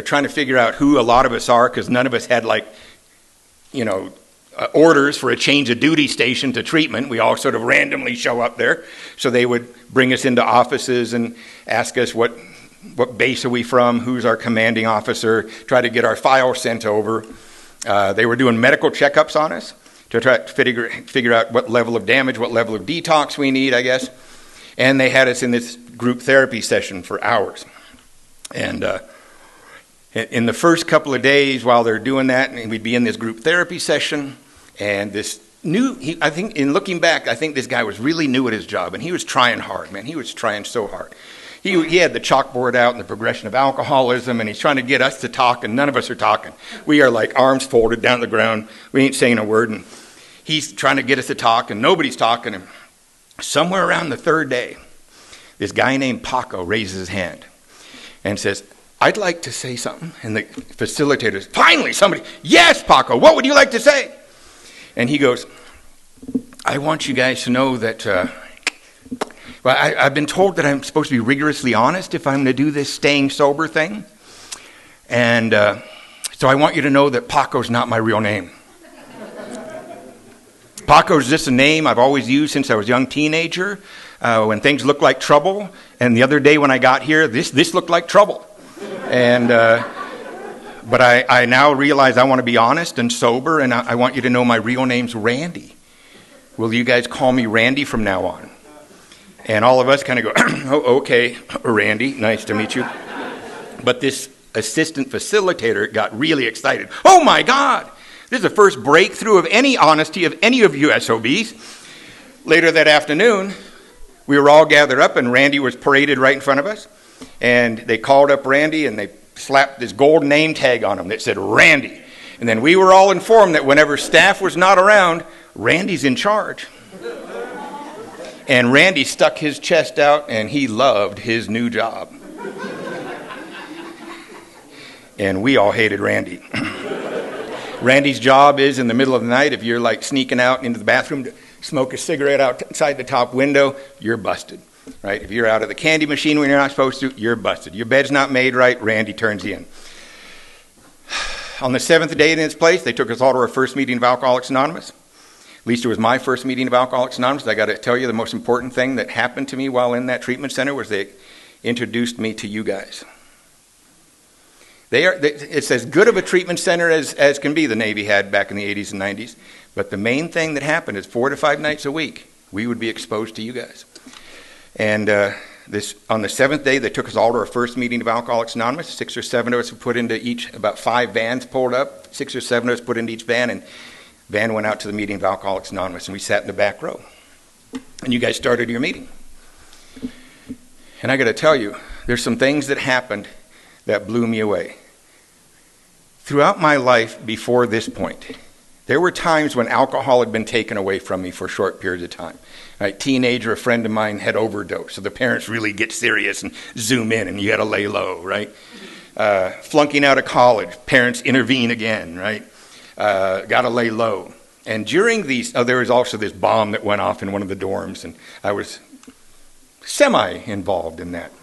trying to figure out who a lot of us are, because none of us had orders for a change of duty station to treatment. We all sort of randomly show up there. So they would bring us into offices and ask us what base are we from, who's our commanding officer, try to get our file sent over. They were doing medical checkups on us to try to figure out what level of damage, what level of detox we need, I guess. And they had us in this group therapy session for hours. And in the first couple of days while they're doing that, we'd be in this group therapy session, and I think in looking back, I think this guy was really new at his job, and he was trying hard, man. He was trying so hard. He had the chalkboard out and the progression of alcoholism, and he's trying to get us to talk, and none of us are talking. We are like arms folded down the ground. We ain't saying a word, and he's trying to get us to talk, and nobody's talking. And somewhere around the third day, this guy named Paco raises his hand and says, "I'd like to say something." And the facilitator, finally somebody, "Yes, Paco, what would you like to say?" And he goes, "I want you guys to know that Well, I've been told that I'm supposed to be rigorously honest if I'm going to do this staying sober thing. And so I want you to know that Paco's not my real name. Paco's just a name I've always used since I was a young teenager, when things looked like trouble. And the other day when I got here, this looked like trouble. And but I now realize I want to be honest and sober, and I want you to know my real name's Randy. Will you guys call me Randy from now on? And all of us kind of go, oh, okay, Randy, nice to meet you. But this assistant facilitator got really excited. Oh my God, this is the first breakthrough of any honesty of any of you SOBs. Later that afternoon, we were all gathered up and Randy was paraded right in front of us. And they called up Randy and they slapped this gold name tag on him that said Randy. And then we were all informed that whenever staff was not around, Randy's in charge. And Randy stuck his chest out and he loved his new job. And we all hated Randy. Randy's job is in the middle of the night, if you're like sneaking out into the bathroom to smoke a cigarette outside the top window, you're busted. Right? If you're out of the candy machine when you're not supposed to, you're busted. Your bed's not made right, Randy turns you in. On the seventh day in his place, they took us all to our first meeting of Alcoholics Anonymous. At least it was my first meeting of Alcoholics Anonymous. I got to tell you, the most important thing that happened to me while in that treatment center was they introduced me to you guys. It's as good of a treatment center as can be, the Navy had back in the 80s and 90s. But the main thing that happened is 4 to 5 nights a week, we would be exposed to you guys. And on the seventh day, they took us all to our first meeting of Alcoholics Anonymous. 6 or 7 of us were put into each, about 5 vans pulled up. 6 or 7 of us put into each van, and van went out to the meeting of Alcoholics Anonymous, and we sat in the back row. And you guys started your meeting. And I got to tell you, there's some things that happened that blew me away. Throughout my life before this point, there were times when alcohol had been taken away from me for short periods of time. Right, teenager, a friend of mine had overdosed, so the parents really get serious and zoom in, and you got to lay low, right? Flunking out of college, parents intervene again, right? Got to lay low. And during these, there was also this bomb that went off in one of the dorms, and I was semi-involved in that.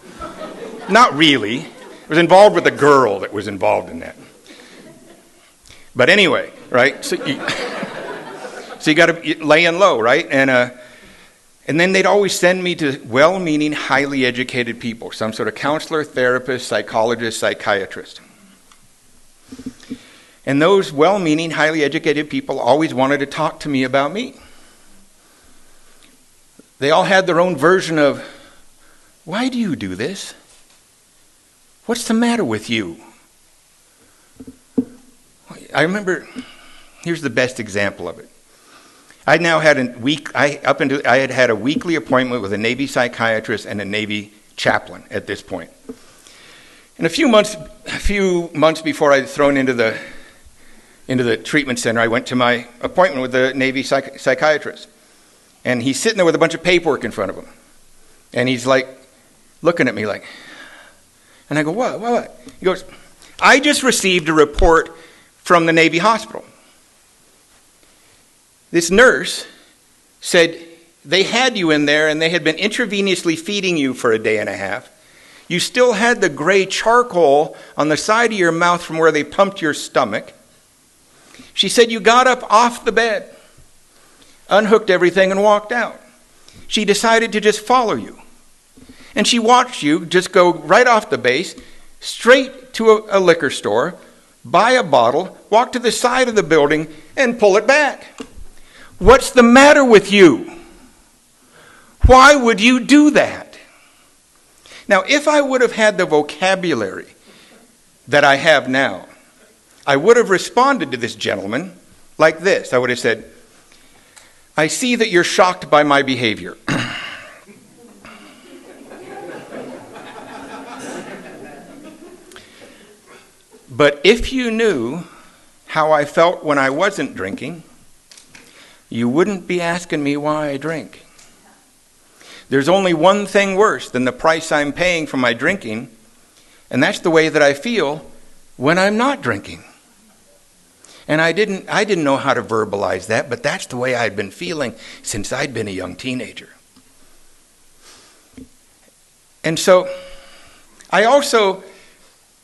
Not really. I was involved with a girl that was involved in that. But anyway, right? So you got to lay in low, right? And then they'd always send me to well-meaning, highly educated people, some sort of counselor, therapist, psychologist, psychiatrist. And those well-meaning, highly educated people always wanted to talk to me about me. They all had their own version of, why do you do this? What's the matter with you? I remember, here's the best example of it. I had a weekly appointment with a Navy psychiatrist and a Navy chaplain at this point. And a few months before I was thrown into the treatment center, I went to my appointment with the Navy psychiatrist. And he's sitting there with a bunch of paperwork in front of him. And he's like, looking at me like, and I go, what? He goes, I just received a report from the Navy hospital. This nurse said they had you in there and they had been intravenously feeding you for a day and a half. You still had the gray charcoal on the side of your mouth from where they pumped your stomach. She said you got up off the bed, unhooked everything, and walked out. She decided to just follow you. And she watched you just go right off the base, straight to a liquor store, buy a bottle, walk to the side of the building, and pull it back. What's the matter with you? Why would you do that? Now, if I would have had the vocabulary that I have now, I would have responded to this gentleman like this. I would have said, I see that you're shocked by my behavior. But if you knew how I felt when I wasn't drinking, you wouldn't be asking me why I drink. There's only one thing worse than the price I'm paying for my drinking, and that's the way that I feel when I'm not drinking. And I didn't know how to verbalize that, but that's the way I'd been feeling since I'd been a young teenager. And so I also,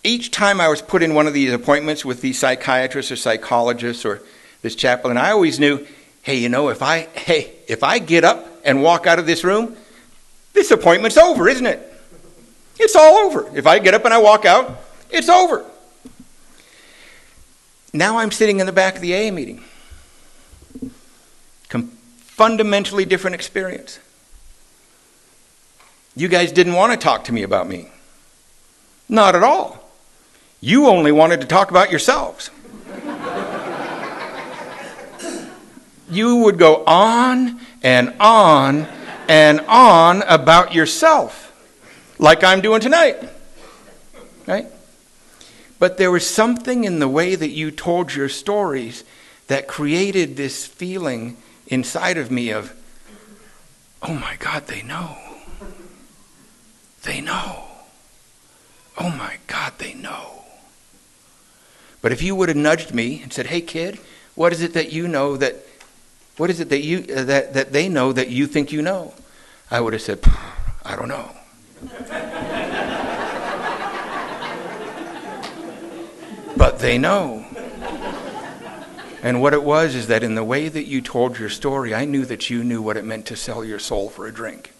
each time I was put in one of these appointments with these psychiatrists or psychologists or this chaplain, I always knew, hey, you know, if I get up and walk out of this room, this appointment's over, isn't it? It's all over. If I get up and I walk out, it's over. Now I'm sitting in the back of the AA meeting. Fundamentally different experience. You guys didn't want to talk to me about me. Not at all. You only wanted to talk about yourselves. You would go on and on and on about yourself, like I'm doing tonight. Right? But there was something in the way that you told your stories that created this feeling inside of me of, oh my God, they know. They know. Oh my God, they know. But if you would have nudged me and said, hey kid, what is it that you know that, what is it that you that they know that you think you know? I would have said, I don't know. But they know. And what it was is that in the way that you told your story, I knew that you knew what it meant to sell your soul for a drink.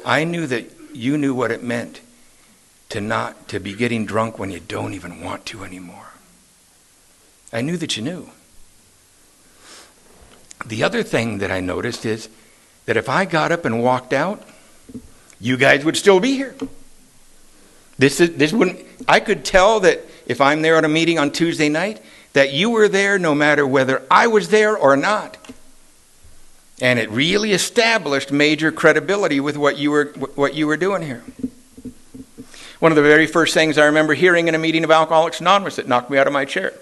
I knew that you knew what it meant to be getting drunk when you don't even want to anymore. I knew that you knew. The other thing that I noticed is that if I got up and walked out, you guys would still be here. This wouldn't. I could tell that if I'm there at a meeting on Tuesday night, that you were there no matter whether I was there or not. And it really established major credibility with what you were doing here. One of the very first things I remember hearing in a meeting of Alcoholics Anonymous that knocked me out of my chair.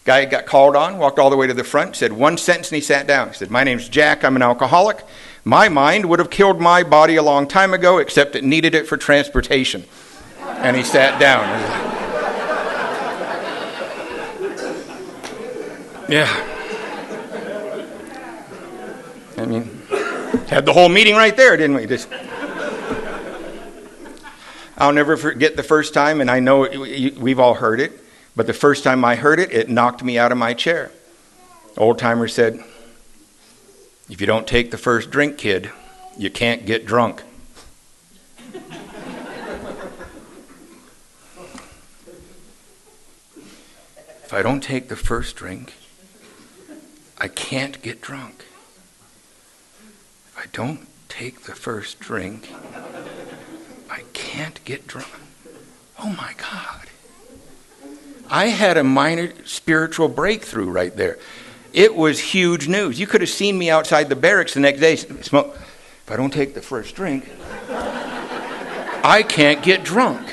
Guy got called on, walked all the way to the front, said one sentence, and he sat down. He said, my name's Jack, I'm an alcoholic. My mind would have killed my body a long time ago, except it needed it for transportation. And he sat down. Yeah. I mean, had the whole meeting right there, didn't we? I'll never forget the first time, and I know we've all heard it, but the first time I heard it, it knocked me out of my chair. Old-timer said, if you don't take the first drink, kid, you can't get drunk. If I don't take the first drink, I can't get drunk. If I don't take the first drink, I can't get drunk. Oh my God. I had a minor spiritual breakthrough right there. It was huge news. You could have seen me outside the barracks the next day. Smoke. If I don't take the first drink, I can't get drunk.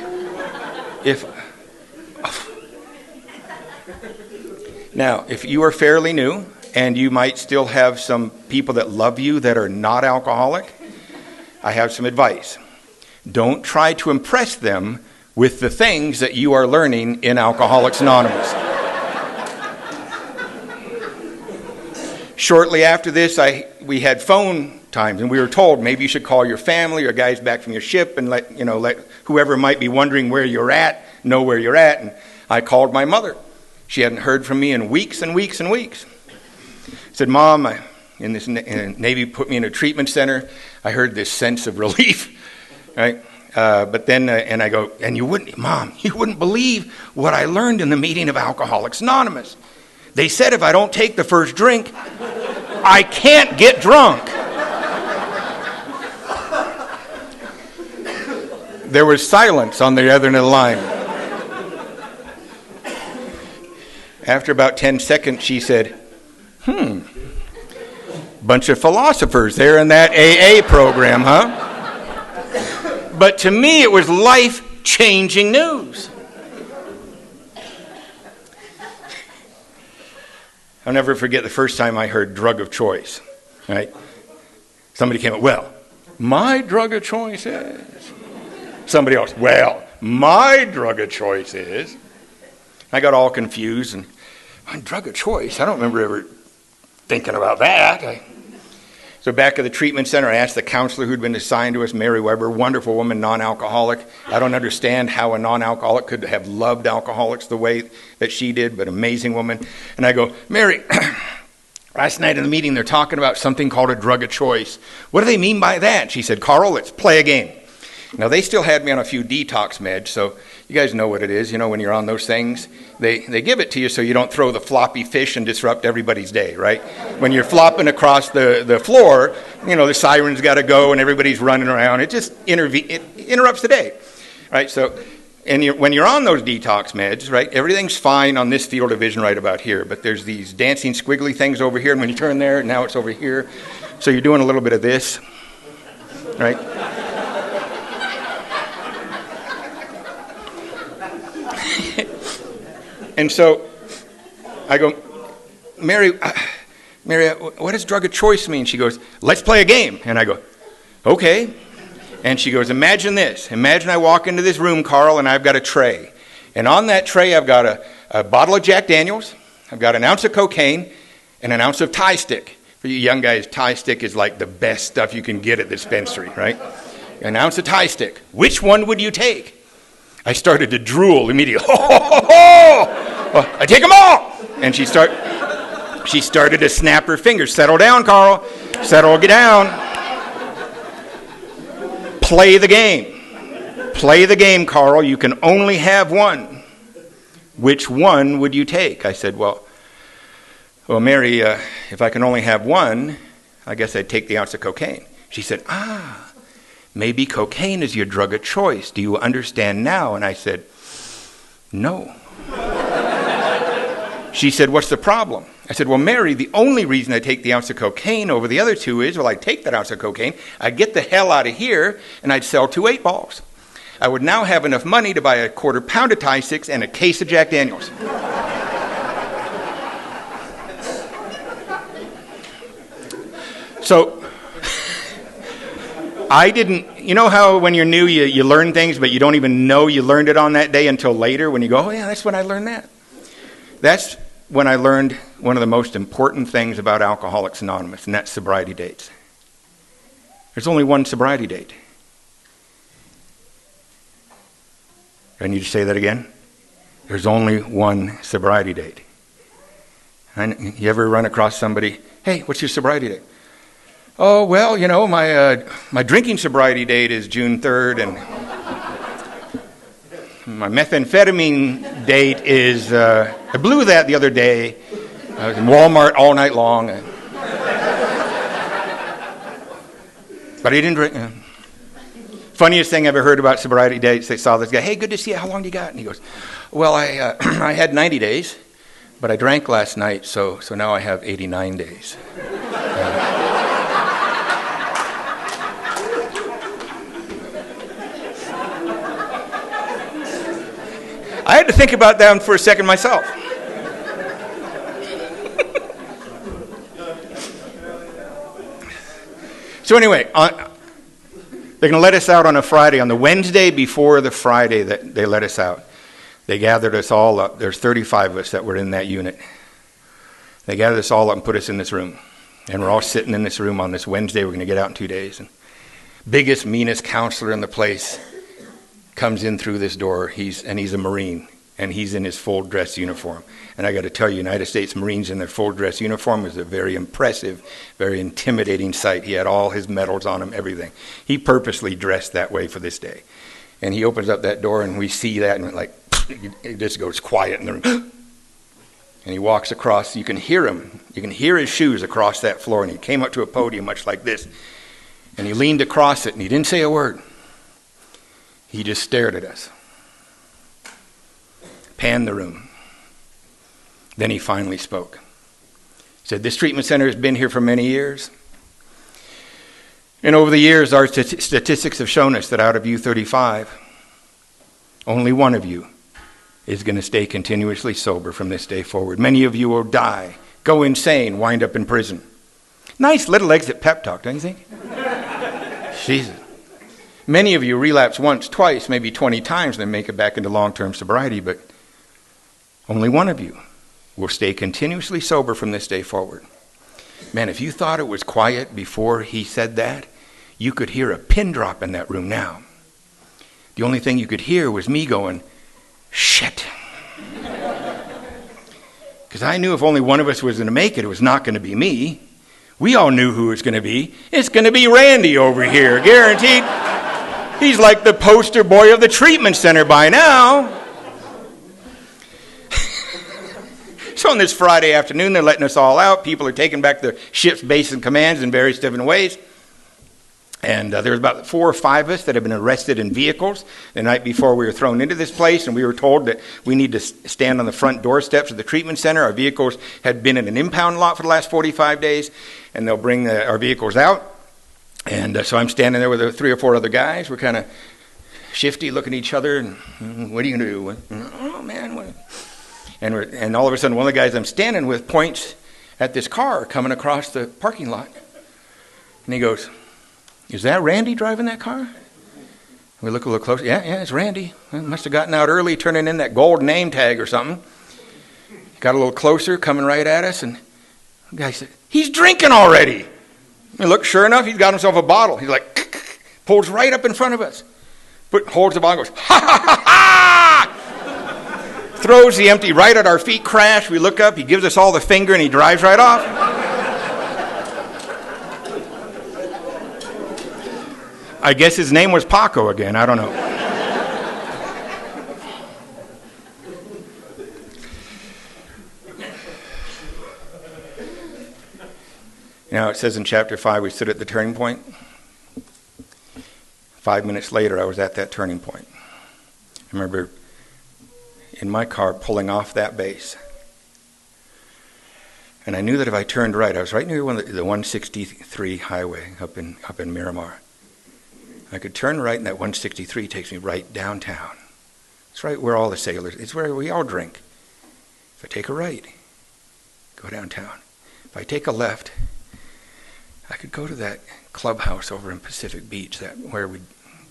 Now, if you are fairly new, and you might still have some people that love you that are not alcoholic, I have some advice. Don't try to impress them with the things that you are learning in Alcoholics Anonymous. Shortly after this, we had phone times, and we were told maybe you should call your family or guys back from your ship and let whoever might be wondering where you're at know where you're at. And I called my mother. She hadn't heard from me in weeks and weeks and weeks. I said, Mom, in this Navy put me in a treatment center. I heard this sense of relief, right? But then, and I go, and Mom, you wouldn't believe what I learned in the meeting of Alcoholics Anonymous. They said if I don't take the first drink, I can't get drunk. There was silence on the other end of the line. After about 10 seconds, she said, bunch of philosophers there in that AA program, huh? But to me, it was life-changing news. I'll never forget the first time I heard drug of choice, right? Somebody came up, well, my drug of choice is. Somebody else, well, my drug of choice is. I got all confused, and my drug of choice, I don't remember ever thinking about that. So back at the treatment center, I asked the counselor who'd been assigned to us, Mary Weber, wonderful woman, non-alcoholic. I don't understand how a non-alcoholic could have loved alcoholics the way that she did, but amazing woman. And I go, Mary, last night in the meeting, they're talking about something called a drug of choice. What do they mean by that? She said, Karl, let's play a game. Now, they still had me on a few detox meds, so you guys know what it is. You know, when you're on those things, they give it to you so you don't throw the floppy fish and disrupt everybody's day, right? When you're flopping across the floor, you know, the siren's got to go and everybody's running around. It just it interrupts the day, right? So, when you're on those detox meds, right, everything's fine on this field of vision right about here, but there's these dancing squiggly things over here, and when you turn there, now it's over here. So you're doing a little bit of this, right? And so I go, Mary, what does drug of choice mean? She goes, let's play a game. And I go, okay. And she goes, imagine this. Imagine I walk into this room, Karl, and I've got a tray. And on that tray, I've got a bottle of Jack Daniels, I've got an ounce of cocaine, and an ounce of Thai stick. For you young guys, Thai stick is like the best stuff you can get at the dispensary, right? An ounce of Thai stick. Which one would you take? I started to drool immediately. I take them all. And she started to snap her fingers. Settle down, Karl. Settle down. Play the game. Play the game, Karl. You can only have one. Which one would you take? I said, well, Mary, if I can only have one, I guess I'd take the ounce of cocaine. She said, maybe cocaine is your drug of choice. Do you understand now? And I said, no. She said, what's the problem? I said, well, Mary, the only reason I take the ounce of cocaine over the other two is, well, I'd take that ounce of cocaine, I'd get the hell out of here, and I'd sell 2 8-balls. I would now have enough money to buy a quarter pound of Thai sticks and a case of Jack Daniels. So I didn't, you know how when you're new you learn things, but you don't even know you learned it on that day until later when you go, oh yeah, that's when I learned that. That's when I learned one of the most important things about Alcoholics Anonymous, and that's sobriety dates. There's only one sobriety date. Do I need to say that again? There's only one sobriety date. And you ever run across somebody, hey, what's your sobriety date? Oh, well, you know, my drinking sobriety date is June 3rd, and my methamphetamine date is, I blew that the other day. I was in Walmart all night long. But I didn't drink. Funniest thing I ever heard about sobriety dates, they saw this guy, hey, good to see you, how long do you got? And he goes, well, I had 90 days, but I drank last night, so now I have 89 days. I had to think about that for a second myself. So anyway, they're going to let us out on a Friday. On the Wednesday before the Friday that they let us out, they gathered us all up. There's 35 of us that were in that unit. They gathered us all up and put us in this room. And we're all sitting in this room on this Wednesday. We're going to get out in 2 days. And biggest, meanest counselor in the place comes in through this door. He's a Marine, and he's in his full dress uniform. And I got to tell you, United States Marines in their full dress uniform was a very impressive, very intimidating sight. He had all his medals on him, everything. He purposely dressed that way for this day. And he opens up that door, and we see that, and like, it just goes quiet in the room. And he walks across. You can hear him. You can hear his shoes across that floor. And he came up to a podium much like this. And he leaned across it, and he didn't say a word. He just stared at us. Panned the room. Then he finally spoke. He said, this treatment center has been here for many years. And over the years, our statistics have shown us that out of you 35, only one of you is going to stay continuously sober from this day forward. Many of you will die, go insane, wind up in prison. Nice little exit pep talk, don't you think? Jesus. Many of you relapse once, twice, maybe 20 times, and then make it back into long-term sobriety, but only one of you will stay continuously sober from this day forward. Man, if you thought it was quiet before he said that, you could hear a pin drop in that room now. The only thing you could hear was me going, shit. Because I knew if only one of us was going to make it, it was not going to be me. We all knew who it was going to be. It's going to be Randy over here, guaranteed. He's like the poster boy of the treatment center by now. So on this Friday afternoon, they're letting us all out. People are taking back their ship's base and commands in various different ways. And there was about 4 or 5 of us that had been arrested in vehicles the night before we were thrown into this place, and we were told that we need to stand on the front doorsteps of the treatment center. Our vehicles had been in an impound lot for the last 45 days, and they'll bring our vehicles out. And so I'm standing there with 3 or 4 other guys. We're kind of shifty, looking at each other, and what are you going to do? Oh, man. What? And all of a sudden, one of the guys I'm standing with points at this car coming across the parking lot. And he goes, is that Randy driving that car? We look a little closer. Yeah, it's Randy. He must have gotten out early, turning in that gold name tag or something. Got a little closer, coming right at us, and the guy said, he's drinking already. And look, sure enough, he's got himself a bottle. He's like, pulls right up in front of us. Holds the bottle and goes, ha, ha, ha, ha! Throws the empty right at our feet, crash. We look up, he gives us all the finger, and he drives right off. I guess his name was Paco again. I don't know. Now, it says in chapter 5, we stood at the turning point. 5 minutes later, I was at that turning point. I remember in my car pulling off that base. And I knew that if I turned right, I was right near the 163 highway up in Miramar. I could turn right, and that 163 takes me right downtown. It's right where all the sailors, it's where we all drink. If I take a right, go downtown. If I take a left, I could go to that clubhouse over in Pacific Beach, where we'd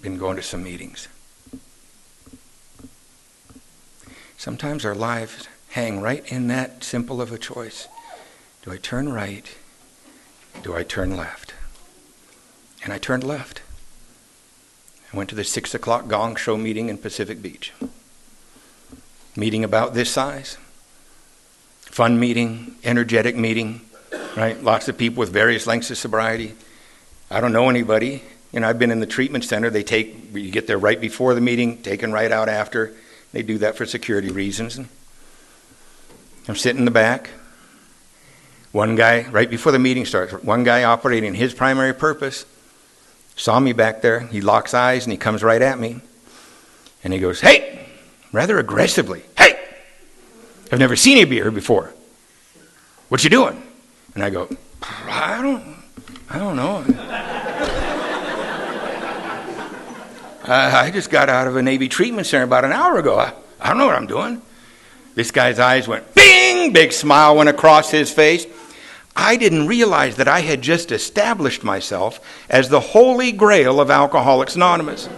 been going to some meetings. Sometimes our lives hang right in that simple of a choice. Do I turn right? Do I turn left? And I turned left. I went to the 6 o'clock gong show meeting in Pacific Beach. Meeting about this size. Fun meeting, energetic meeting, right? Lots of people with various lengths of sobriety. I don't know anybody. I've been in the treatment center. You get there right before the meeting, taken right out after. They do that for security reasons. I'm sitting in the back. One guy, right before the meeting starts, one guy operating his primary purpose, saw me back there. He locks eyes and he comes right at me. And he goes, hey, rather aggressively, hey, I've never seen you be here before. What you doing? And I go, I don't know. I just got out of a Navy treatment center about an hour ago. I don't know what I'm doing. This guy's eyes went, bing! Big smile went across his face. I didn't realize that I had just established myself as the holy grail of Alcoholics Anonymous.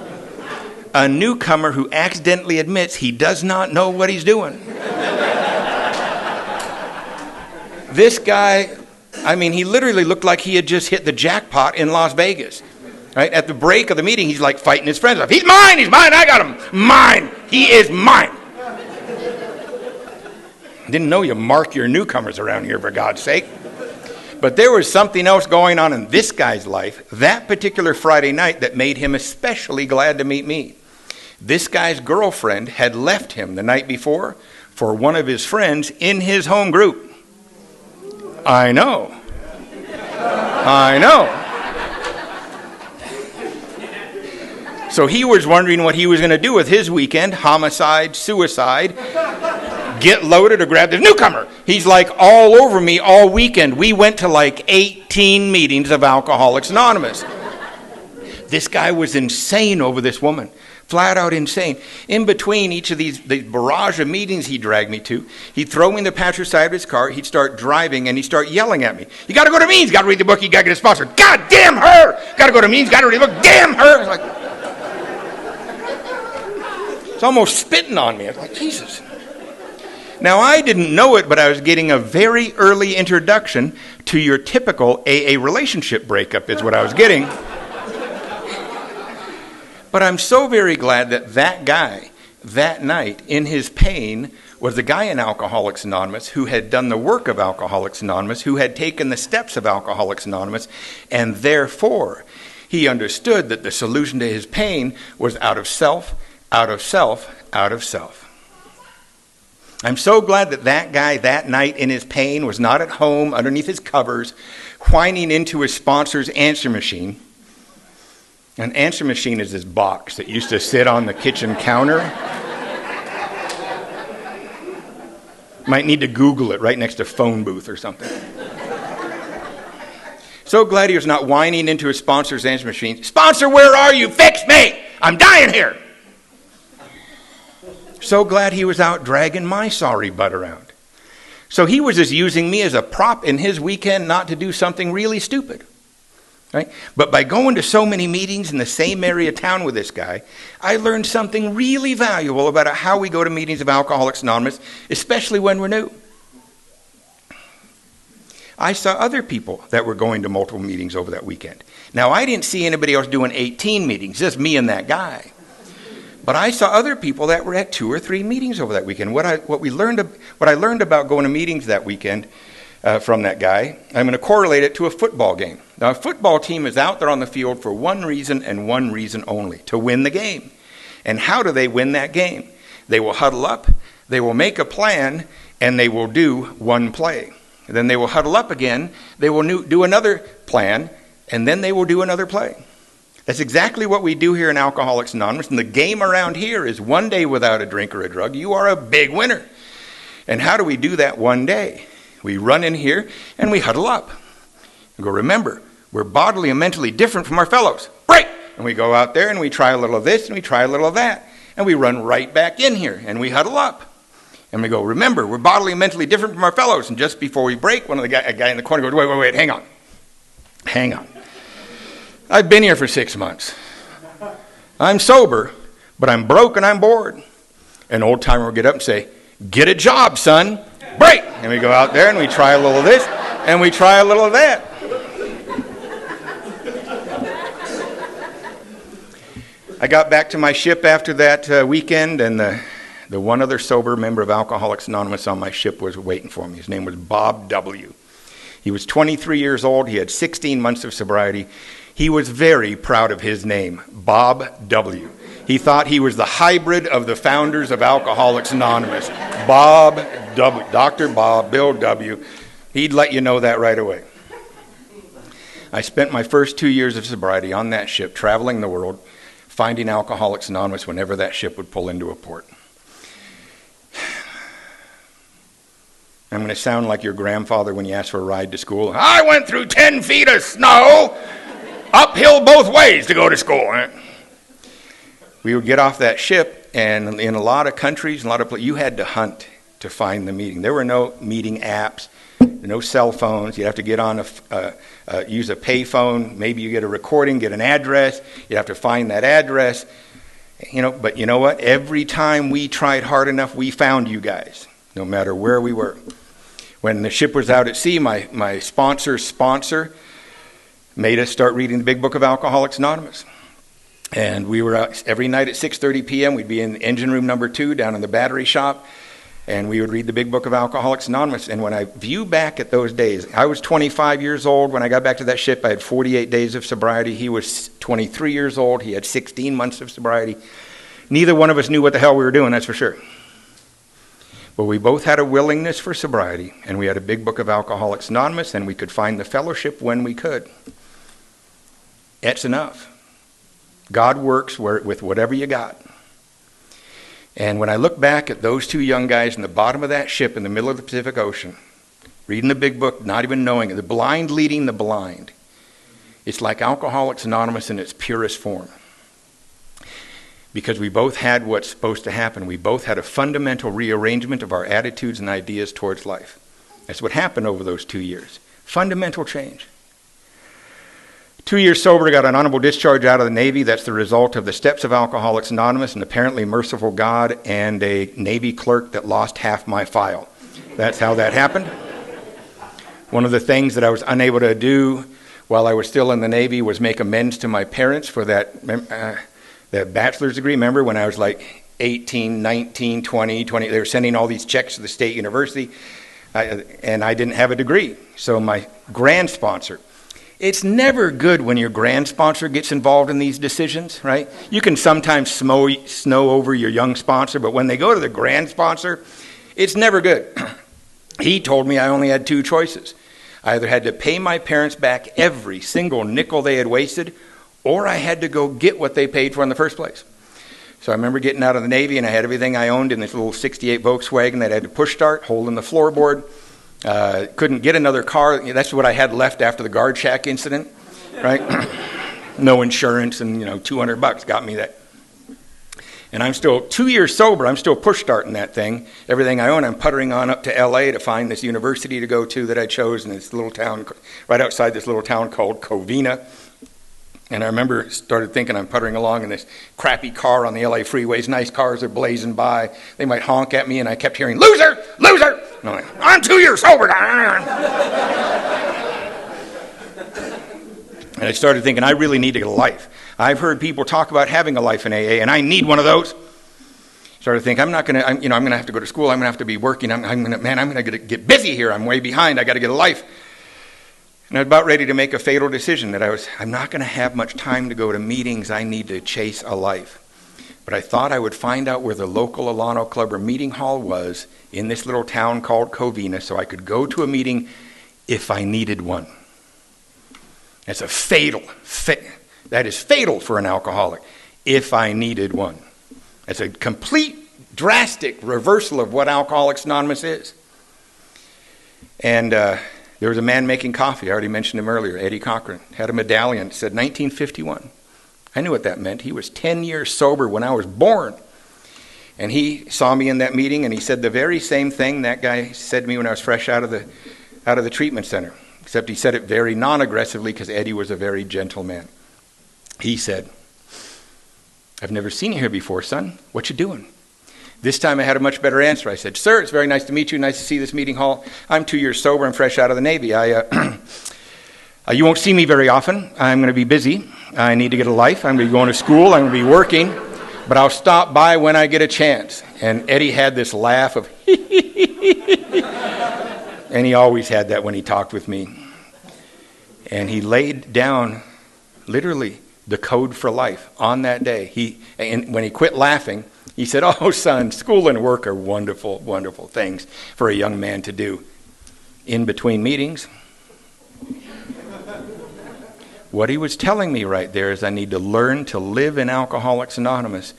A newcomer who accidentally admits he does not know what he's doing. This guy, he literally looked like he had just hit the jackpot in Las Vegas. Right? At the break of the meeting, he's like fighting his friends off. He's mine, I got him. Mine, he is mine. Didn't know you mark your newcomers around here, for God's sake. But there was something else going on in this guy's life that particular Friday night that made him especially glad to meet me. This guy's girlfriend had left him the night before for one of his friends in his home group. I know. So he was wondering what he was going to do with his weekend, homicide, suicide, get loaded or grab this newcomer. He's like all over me all weekend. We went to like 18 meetings of Alcoholics Anonymous. This guy was insane over this woman, flat out insane. In between each of these barrage of meetings he dragged me to, he'd throw me in the passenger side of his car, he'd start driving, and he'd start yelling at me. You got to go to meetings, got to read the book, you got to get a sponsor. God damn her! Got to go to meetings, got to read the book, damn her! It's like, it's almost spitting on me. I was like, Jesus. Now, I didn't know it, but I was getting a very early introduction to your typical AA relationship breakup is what I was getting. But I'm so very glad that that guy, that night, in his pain, was the guy in Alcoholics Anonymous who had done the work of Alcoholics Anonymous, who had taken the steps of Alcoholics Anonymous, and therefore he understood that the solution to his pain was out of self, out of self, out of self. I'm so glad that that guy that night in his pain was not at home underneath his covers, whining into his sponsor's answer machine. An answer machine is this box that used to sit on the kitchen counter. Might need to Google it, right next to phone booth or something. So glad he was not whining into his sponsor's answer machine. Sponsor, where are you? Fix me! I'm dying here! So glad he was out dragging my sorry butt around. So he was just using me as a prop in his weekend not to do something really stupid. Right? But by going to so many meetings in the same area of town with this guy, I learned something really valuable about how we go to meetings of Alcoholics Anonymous, especially when we're new. I saw other people that were going to multiple meetings over that weekend. Now, I didn't see anybody else doing 18 meetings, just me and that guy. But I saw other people that were at 2 or 3 meetings over that weekend. What I learned about going to meetings that weekend from that guy, I'm going to correlate it to a football game. Now, a football team is out there on the field for one reason and one reason only, to win the game. And how do they win that game? They will huddle up, they will make a plan, and they will do one play. And then they will huddle up again, they will do another plan, and then they will do another play. That's exactly what we do here in Alcoholics Anonymous. And the game around here is one day without a drink or a drug, you are a big winner. And how do we do that one day? We run in here and we huddle up. We go, remember, we're bodily and mentally different from our fellows. Break! And we go out there and we try a little of this and we try a little of that. And we run right back in here and we huddle up. And we go, remember, we're bodily and mentally different from our fellows. And just before we break, a guy in the corner goes, wait, hang on. I've been here for 6 months. I'm sober, but I'm broke and I'm bored. An old timer will get up and say, get a job, son. Break! And we go out there and we try a little of this and we try a little of that. I got back to my ship after that weekend, and the one other sober member of Alcoholics Anonymous on my ship was waiting for me. His name was Bob W. He was 23 years old. He had 16 months of sobriety. He was very proud of his name, Bob W. He thought he was the hybrid of the founders of Alcoholics Anonymous. Bob W. Dr. Bob, Bill W. He'd let you know that right away. I spent my first 2 years of sobriety on that ship, traveling the world, finding Alcoholics Anonymous whenever that ship would pull into a port. I'm going to sound like your grandfather when you asked for a ride to school. I went through 10 feet of snow, uphill both ways to go to school. We would get off that ship, and in a lot of countries, you had to hunt to find the meeting. There were no meeting apps, no cell phones. You'd have to get on use a pay phone. Maybe you get a recording, get an address. You'd have to find that address. But you know what? Every time we tried hard enough, we found you guys, no matter where we were. When the ship was out at sea, my sponsor's sponsor made us start reading the Big Book of Alcoholics Anonymous. And we were out every night at 6:30 p.m. We'd be in engine room number 2 down in the battery shop, and we would read the Big Book of Alcoholics Anonymous. And when I view back at those days, I was 25 years old. When I got back to that ship, I had 48 days of sobriety. He was 23 years old. He had 16 months of sobriety. Neither one of us knew what the hell we were doing, that's for sure. But we both had a willingness for sobriety, and we had a Big Book of Alcoholics Anonymous, and we could find the fellowship when we could. That's enough. God works with whatever you got. And when I look back at those 2 young guys in the bottom of that ship in the middle of the Pacific Ocean, reading the Big Book, not even knowing it, the blind leading the blind, it's like Alcoholics Anonymous in its purest form. Because we both had what's supposed to happen. We both had a fundamental rearrangement of our attitudes and ideas towards life. That's what happened over those 2 years. Fundamental change. 2 years sober, got an honorable discharge out of the Navy. That's the result of the steps of Alcoholics Anonymous, an apparently merciful God, and a Navy clerk that lost half my file. That's how that happened. One of the things that I was unable to do while I was still in the Navy was make amends to my parents for that bachelor's degree. Remember when I was like 18, 19, 20, they were sending all these checks to the state university, and I didn't have a degree. So my grand sponsor, it's never good when your grand sponsor gets involved in these decisions, right? You can sometimes snow over your young sponsor, but when they go to the grand sponsor, it's never good. He told me I only had two choices. I either had to pay my parents back every single nickel they had wasted, or I had to go get what they paid for in the first place. So I remember getting out of the Navy, and I had everything I owned in this little 68 Volkswagen that I had to push start, hole in the floorboard. Couldn't get another car. That's what I had left after the guard shack incident, right? No insurance, and $200 got me that. And I'm still 2 years sober. I'm still push starting that thing. Everything I own, I'm puttering on up to LA to find this university to go to that I chose in this little town, right outside this little town called Covina. And I remember started thinking I'm puttering along in this crappy car on the LA freeways. Nice cars are blazing by. They might honk at me, and I kept hearing, "Loser! Loser!" And I'm like, "I'm 2 years sober." And I started thinking, I really need to get a life. I've heard people talk about having a life in AA, and I need one of those. Started thinking, I'm going to have to go to school. I'm going to have to be working. I'm going to get busy here. I'm way behind. I got to get a life. And I was about ready to make a fatal decision that I'm not going to have much time to go to meetings. I need to chase a life. But I thought I would find out where the local Alano Club or meeting hall was in this little town called Covina, so I could go to a meeting if I needed one. That's that is fatal for an alcoholic, if I needed one. That's a complete, drastic reversal of what Alcoholics Anonymous is. And there was a man making coffee. I already mentioned him earlier, Eddie Cochran. Had a medallion that said 1951. I knew what that meant. He was 10 years sober when I was born. And he saw me in that meeting, and he said the very same thing that guy said to me when I was fresh out of the treatment center. Except he said it very non-aggressively because Eddie was a very gentle man. He said, "I've never seen you here before, son. What you doing?" This time I had a much better answer. I said, "Sir, it's very nice to meet you. Nice to see this meeting hall. I'm 2 years sober. I'm fresh out of the Navy. You won't see me very often. I'm going to be busy. I need to get a life. I'm going to be going to school. I'm going to be working. But I'll stop by when I get a chance." And Eddie had this laugh of and he always had that when he talked with me. And he laid down literally the code for life on that day. And when he quit laughing, he said, "Oh, son, school and work are wonderful, wonderful things for a young man to do in between meetings." What he was telling me right there is I need to learn to live in Alcoholics Anonymous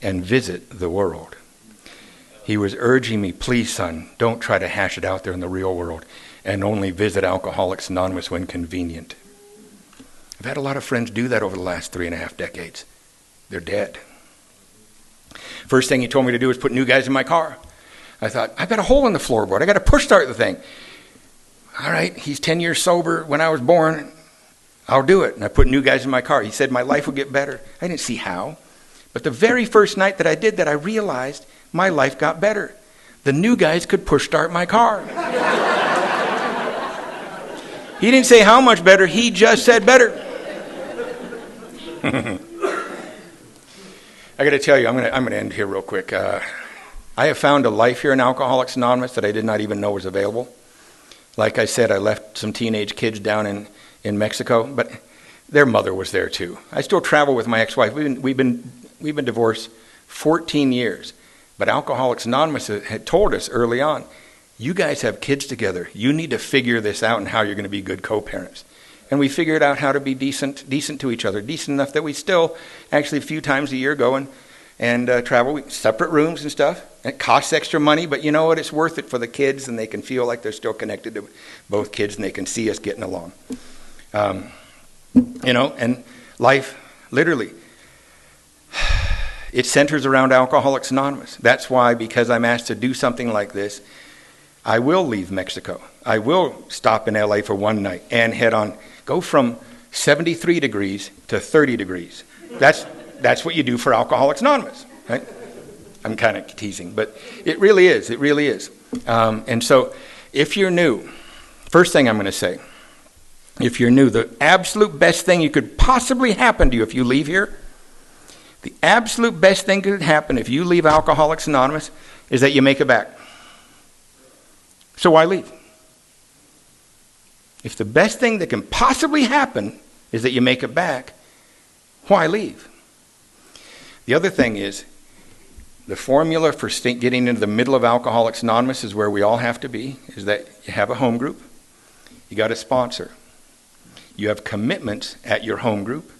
and visit the world. He was urging me, "Please, son, don't try to hash it out there in the real world and only visit Alcoholics Anonymous when convenient." I've had a lot of friends do that over the last 3.5 decades. They're dead. First thing he told me to do was put new guys in my car. I thought, I've got a hole in the floorboard. I got to push start the thing. All right, he's 10 years sober when I was born. I'll do it. And I put new guys in my car. He said my life would get better. I didn't see how. But the very first night that I did that, I realized my life got better. The new guys could push start my car. He didn't say how much better. He just said better. I got to tell you, I'm going to end here real quick. I have found a life here in Alcoholics Anonymous that I did not even know was available. Like I said, I left some teenage kids down in Mexico, but their mother was there too. I still travel with my ex-wife. We've been divorced 14 years, but Alcoholics Anonymous had told us early on, you guys have kids together. You need to figure this out and how you're going to be good co-parents. And we figured out how to be decent to each other, decent enough that we still actually a few times a year go and travel, separate rooms and stuff. It costs extra money, but you know what? It's worth it for the kids, and they can feel like they're still connected to both kids, and they can see us getting along. And life, literally, it centers around Alcoholics Anonymous. That's why, because I'm asked to do something like this, I will leave Mexico. I will stop in LA for one night and head on, go from 73 degrees to 30 degrees. That's what you do for Alcoholics Anonymous, right? I'm kind of teasing, but it really is. It really is. And so if you're new, first thing I'm going to say, if you're new, the absolute best thing you could possibly happen to you if you leave here, the absolute best thing that could happen if you leave Alcoholics Anonymous is that you make it back. So why leave? If the best thing that can possibly happen is that you make it back, why leave? The other thing is, the formula for getting into the middle of Alcoholics Anonymous is where we all have to be, is that you have a home group, you got a sponsor, you have commitments at your home group,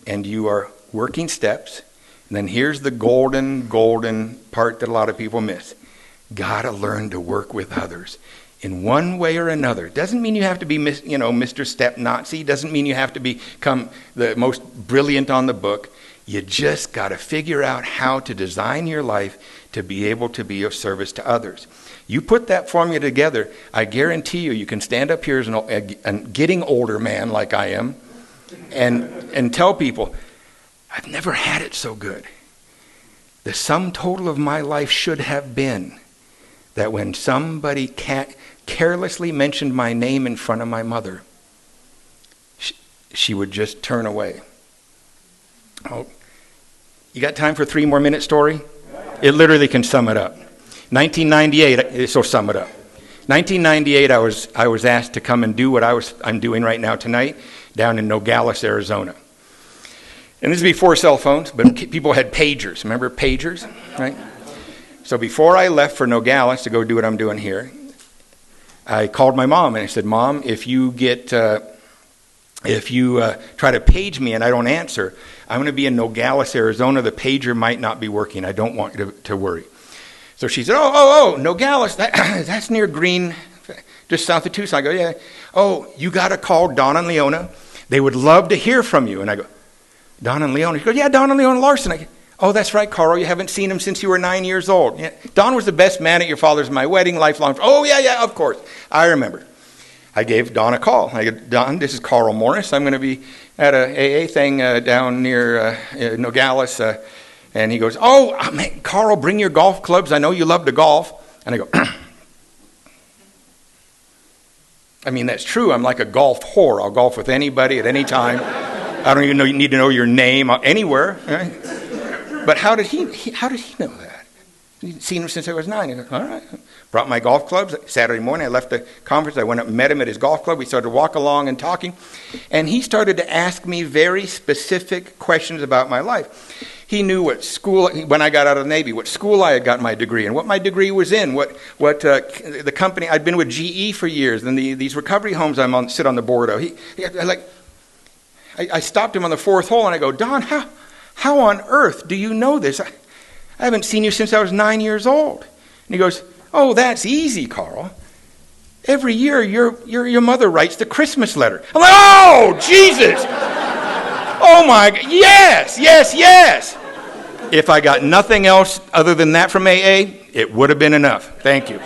and you are working steps. And then here's the golden part that a lot of people miss. Gotta learn to work with others in one way or another. Doesn't mean you have to be, Mr. Step Nazi. Doesn't mean you have to become the most brilliant on the book. You just got to figure out how to design your life to be able to be of service to others. You put that formula together, I guarantee you can stand up here as a getting older man like I am and tell people, I've never had it so good. The sum total of my life should have been that when somebody carelessly mentioned my name in front of my mother, she would just turn away. Oh, you got time for 3 more minute story? It literally can sum it up. 1998, this will sum it up. 1998, I was asked to come and do what I'm doing right now tonight down in Nogales, Arizona. And this is before cell phones, but people had pagers. Remember pagers, right? So before I left for Nogales to go do what I'm doing here, I called my mom and I said, Mom, if you try to page me and I don't answer, I'm going to be in Nogales, Arizona. The pager might not be working. I don't want you to worry. So she said, Nogales, that's near Green, just south of Tucson. I go, yeah. Oh, you got to call Don and Leona. They would love to hear from you. And I go, Don and Leona? She goes, yeah, Don and Leona Larson. I go, oh, that's right, Karl. You haven't seen him since you were 9 years old. Yeah. Don was the best man at your father's my wedding, lifelong. Oh, yeah, of course. I remember. I gave Don a call. I go, Don, this is Karl Morris. I'm going to be at a AA thing down near Nogales. And he goes, man, Karl, bring your golf clubs. I know you love to golf. And I go, I mean, that's true. I'm like a golf whore. I'll golf with anybody at any time. I don't even need to know your name anywhere. Right? But how did he know that? He'd seen him since I was 9. He goes, all right. Brought my golf clubs. Saturday morning, I left the conference. I went up and met him at his golf club. We started to walk along and talking. And he started to ask me very specific questions about my life. He knew what school, when I got out of the Navy, what school I had gotten my degree in, what my degree was in, what the company, I'd been with GE for years, and these recovery homes sit on the board of. I stopped him on the 4th hole, and I go, Don, how on earth do you know this? I haven't seen you since I was 9 years old. And he goes, oh, that's easy, Karl. Every year your mother writes the Christmas letter. I'm like, oh, Jesus. Oh, my God. Yes. If I got nothing else other than that from AA, it would have been enough. Thank you.